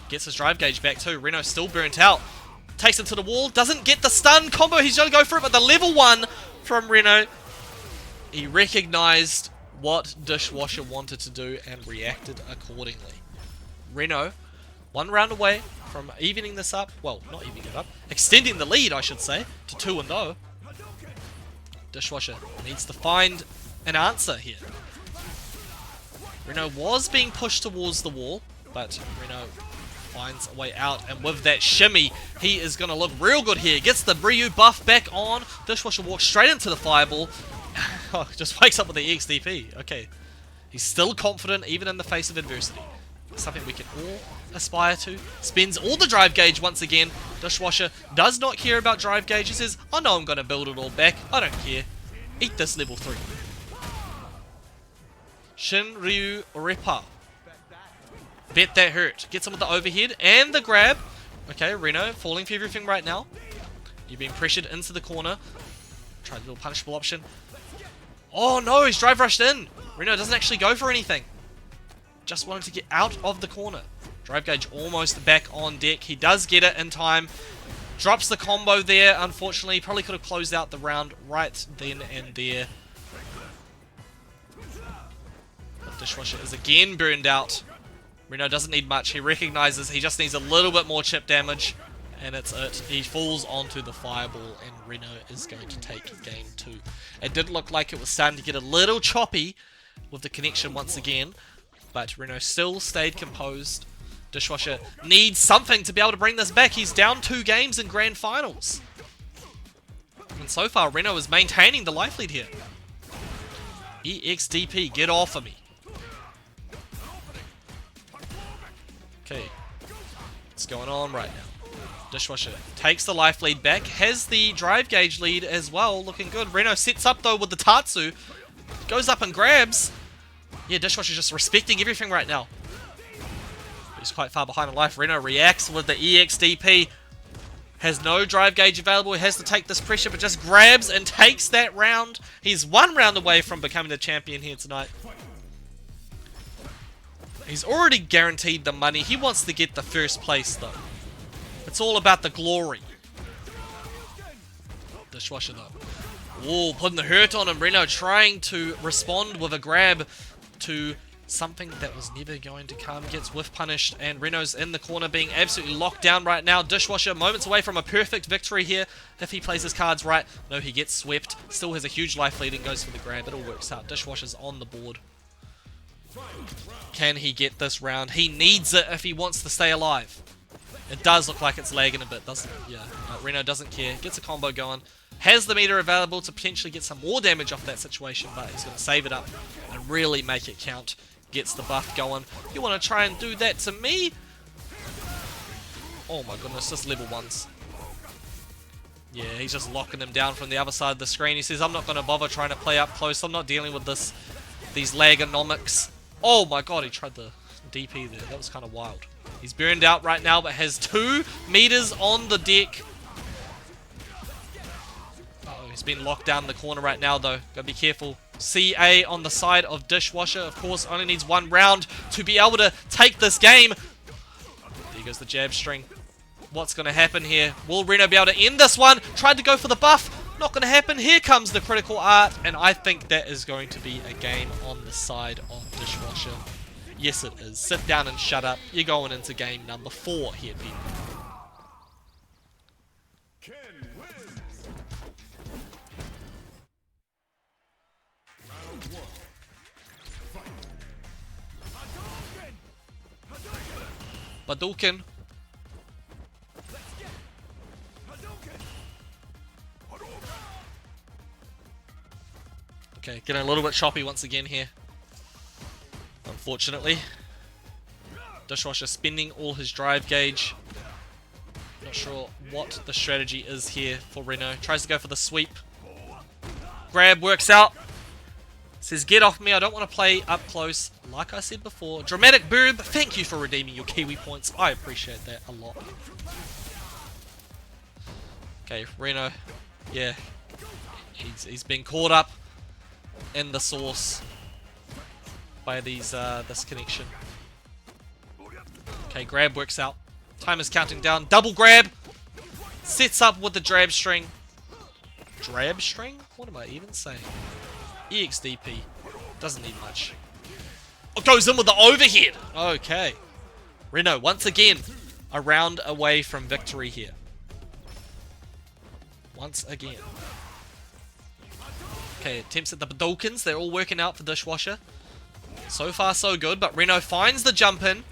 Gets his drive gauge back too. Reno still burnt out. Takes it to the wall. Doesn't get the stun combo. He's going to go for it. But the level 1 from Reno. He recognized what Dishwasher wanted to do and reacted accordingly. Reno, 1 round away from evening this up. Well, not evening it up. Extending the lead, I should say, to 2-0. Dishwasher needs to find an answer here. Reno was being pushed towards the wall, but Reno finds a way out, and with that shimmy, he is going to look real good here. Gets the Ryu buff back on. Dishwasher walks straight into the fireball. Oh, just wakes up with the EXDP. Okay. He's still confident, even in the face of adversity. Something we can all aspire to. Spends all the drive gauge once again. Dishwasher does not care about drive gauge. He says, I know I'm going to build it all back. I don't care. Eat this level 3. Shinryu Repa. Bet that hurt. Gets him with the overhead and the grab. Okay, Reno falling for everything right now. You're being pressured into the corner. Try the little punishable option. Oh no, he's drive rushed in. Reno doesn't actually go for anything. Just wanted to get out of the corner. Drive gauge almost back on deck. He does get it in time. Drops the combo there, unfortunately. Probably could have closed out the round right then and there. But Dishwasher is again burned out. Reno doesn't need much. He recognizes he just needs a little bit more chip damage. And it's it. He falls onto the fireball and Reno is going to take game 2. It did look like it was starting to get a little choppy with the connection once again. But Reno still stayed composed. Dishwasher needs something to be able to bring this back. He's down 2 games in grand finals. And so far, Reno is maintaining the life lead here. EXDP, get off of me. Okay. What's going on right now? Dishwasher takes the life lead back. Has the drive gauge lead as well. Looking good. Reno sets up, though, with the Tatsu. Goes up and grabs. Yeah, Dishwasher's just respecting everything right now. He's quite far behind in life. Reno reacts with the EXDP. Has no drive gauge available. He has to take this pressure, but just grabs and takes that round. He's 1 round away from becoming the champion here tonight. He's already guaranteed the money. He wants to get the first place, though. It's all about the glory. Dishwasher, though. Ooh, putting the hurt on him. Reno trying to respond with a grab to Something that was never going to come. Gets whiff punished, and Reno's in the corner being absolutely locked down right now. Dishwasher moments away from a perfect victory here if he plays his cards right. No, he gets swept. Still has a huge life lead and goes for the grab. It all works out. Dishwasher's on the board. Can he get this round? He needs it if he wants to stay alive. It does look like it's lagging a bit, doesn't it? Yeah. Reno doesn't care. Gets a combo going. Has the meter available to potentially get some more damage off that situation, but he's going to save it up and really make it count. Gets the buff going. You want to try and do that to me? Oh my goodness, just level 1s. Yeah, he's just locking them down from the other side of the screen. He says, I'm not going to bother trying to play up close. I'm not dealing with these lagonomics. Oh my god, he tried the DP there. That was kind of wild. He's burned out right now, but has 2 meters on the deck. Uh-oh, he's been locked down in the corner right now, though. Gotta be careful. CA on the side of Dishwasher, of course, only needs 1 round to be able to take this game. There goes the jab string. What's going to happen here? Will Reno be able to end this one? Tried to go for the buff. Not going to happen. Here comes the critical art, and I think that is going to be a game on the side of Dishwasher. Yes, it is. Sit down and shut up. You're going into game number 4 here, people. Hadouken. Okay, getting a little bit choppy once again here. Unfortunately. Dishwasher spending all his drive gauge. Not sure what the strategy is here for Reno. Tries to go for the sweep. Grab works out. Says, get off me, I don't want to play up close. Like I said before, Dramatic Burb, thank you for redeeming your Kiwi points. I appreciate that a lot. Okay, Reno, yeah, he's been caught up in the sauce by these this connection. Okay, grab works out. Time is counting down. Double grab. Sets up with the drab string. Drab string? What am I even saying? EXDP. Doesn't need much. Oh, goes in with the overhead. Okay. Reno, once again, a round away from victory here. Once again. Okay, attempts at the Badokans. They're all working out for Dishwasher. So far, so good. But Reno finds the jump in.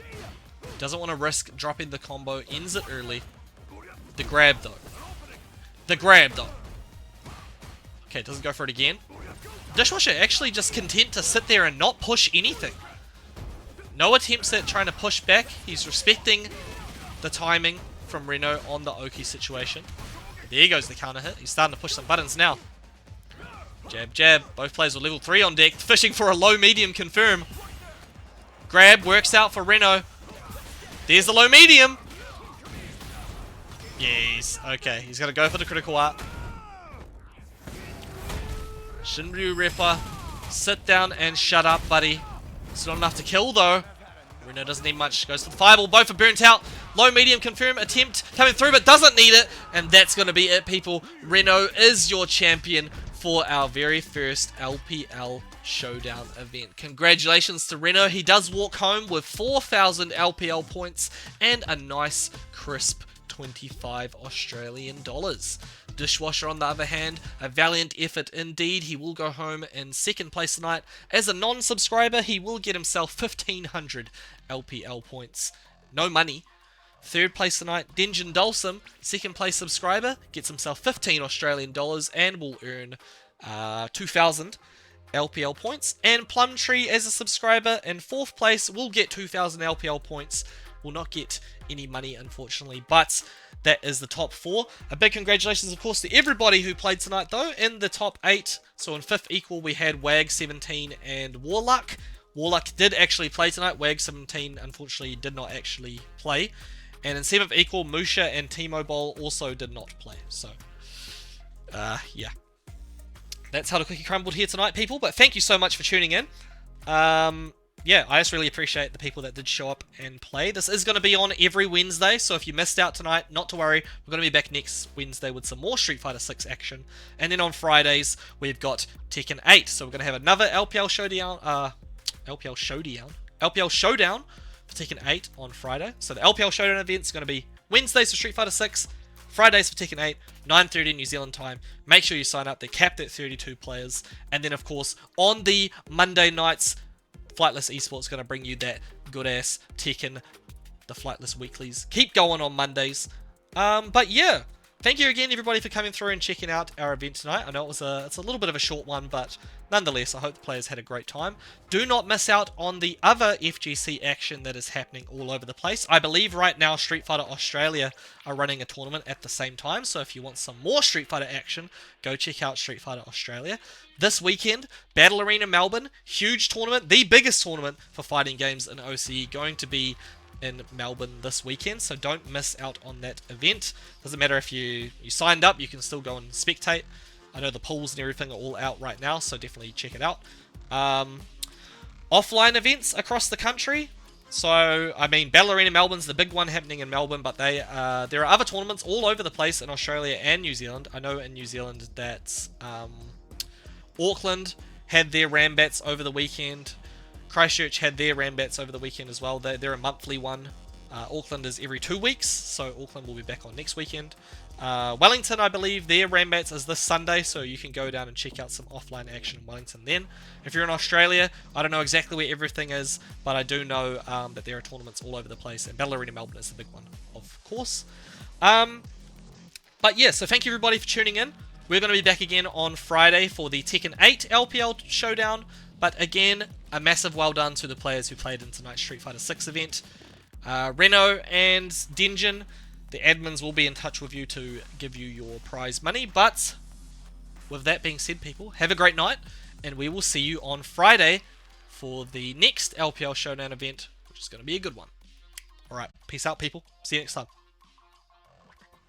Doesn't want to risk dropping the combo. Ends it early. The grab, though. The grab, though. Okay, doesn't go for it again. Dishwasher actually just content to sit there and not push anything. No attempts at trying to push back. He's respecting the timing from Reno on the Oki situation. There goes the counter hit. He's starting to push some buttons now. Jab, jab. Both players are level 3 on deck. Fishing for a low-medium confirm. Grab works out for Reno. There's the low-medium. Yes. Okay, he's going to go for the critical art. Shinryu Ripper, sit down and shut up, buddy. It's not enough to kill, though. Reno doesn't need much. Goes for the fireball. Both are burnt out. Low, medium, confirm. Attempt coming through, but doesn't need it. And that's going to be it, people. Reno is your champion for our very first LPL Showdown event. Congratulations to Reno. He does walk home with 4,000 LPL points and a nice, crisp 25 Australian dollars. Dishwasher, on the other hand, a valiant effort indeed. He will go home in second place tonight. As a non-subscriber, he will get himself 1,500 LPL points. No money. Third place tonight, Denjin Dulcim, second place subscriber, gets himself 15 Australian dollars and will earn 2,000 LPL points. And Plumtree, as a subscriber, in fourth place, will get 2,000 LPL points. Will not get any money, unfortunately, but that is the top 4. A big congratulations, of course, to everybody who played tonight, though. In the top 8, so in 5th equal, we had Wag17 and Warluck. Warluck did actually play tonight. Wag17, unfortunately, did not actually play. And in 7th equal, Musha and T-Mobile also did not play. So, yeah. That's how the cookie crumbled here tonight, people. But thank you so much for tuning in. Yeah, I just really appreciate the people that did show up and play. This is going to be on every Wednesday, so if you missed out tonight, not to worry. We're going to be back next Wednesday with some more Street Fighter 6 action. And then on Fridays, we've got Tekken 8. So we're going to have another LPL Showdown, LPL Showdown. LPL Showdown for Tekken 8 on Friday. So the LPL Showdown event is going to be Wednesdays for Street Fighter 6, Fridays for Tekken 8, 9:30 New Zealand time. Make sure you sign up. They're capped at 32 players. And then, of course, on the Monday nights, Flightless Esports is going to bring you that good-ass Tekken, the Flightless Weeklies. Keep going on Mondays. But yeah, thank you again, everybody, for coming through and checking out our event tonight. I know it's a little bit of a short one, but nonetheless, I hope the players had a great time. Do not miss out on the other FGC action that is happening all over the place. I believe right now Street Fighter Australia are running a tournament at the same time, so if you want some more Street Fighter action, go check out Street Fighter Australia. This weekend, Battle Arena Melbourne, huge tournament, the biggest tournament for fighting games in OCE, going to be in Melbourne this weekend, so don't miss out on that event. Doesn't matter if you signed up, you can still go and spectate. I know the polls and everything are all out right now, so definitely check it out. Offline events across the country. So, I mean, Battle Arena Melbourne's the big one happening in Melbourne, but there are other tournaments all over the place in Australia and New Zealand. I know in New Zealand that Auckland had their Rambats over the weekend. Christchurch had their Rambats over the weekend as well. They're a monthly one. Auckland is every 2 weeks, so Auckland will be back on next weekend. Wellington, I believe, their Rambats is this Sunday, so you can go down and check out some offline action in Wellington then. If you're in Australia, I don't know exactly where everything is, but I do know that there are tournaments all over the place, and Battle Arena Melbourne is the big one, of course. But yeah, so thank you everybody for tuning in. We're going to be back again on Friday for the Tekken 8 LPL Showdown. But again, a massive well done to the players who played in tonight's Street Fighter 6 event. Reno and Denjin, the admins will be in touch with you to give you your prize money. But with that being said, people, have a great night. And we will see you on Friday for the next LPL Showdown event, which is going to be a good one. Alright, peace out, people. See you next time.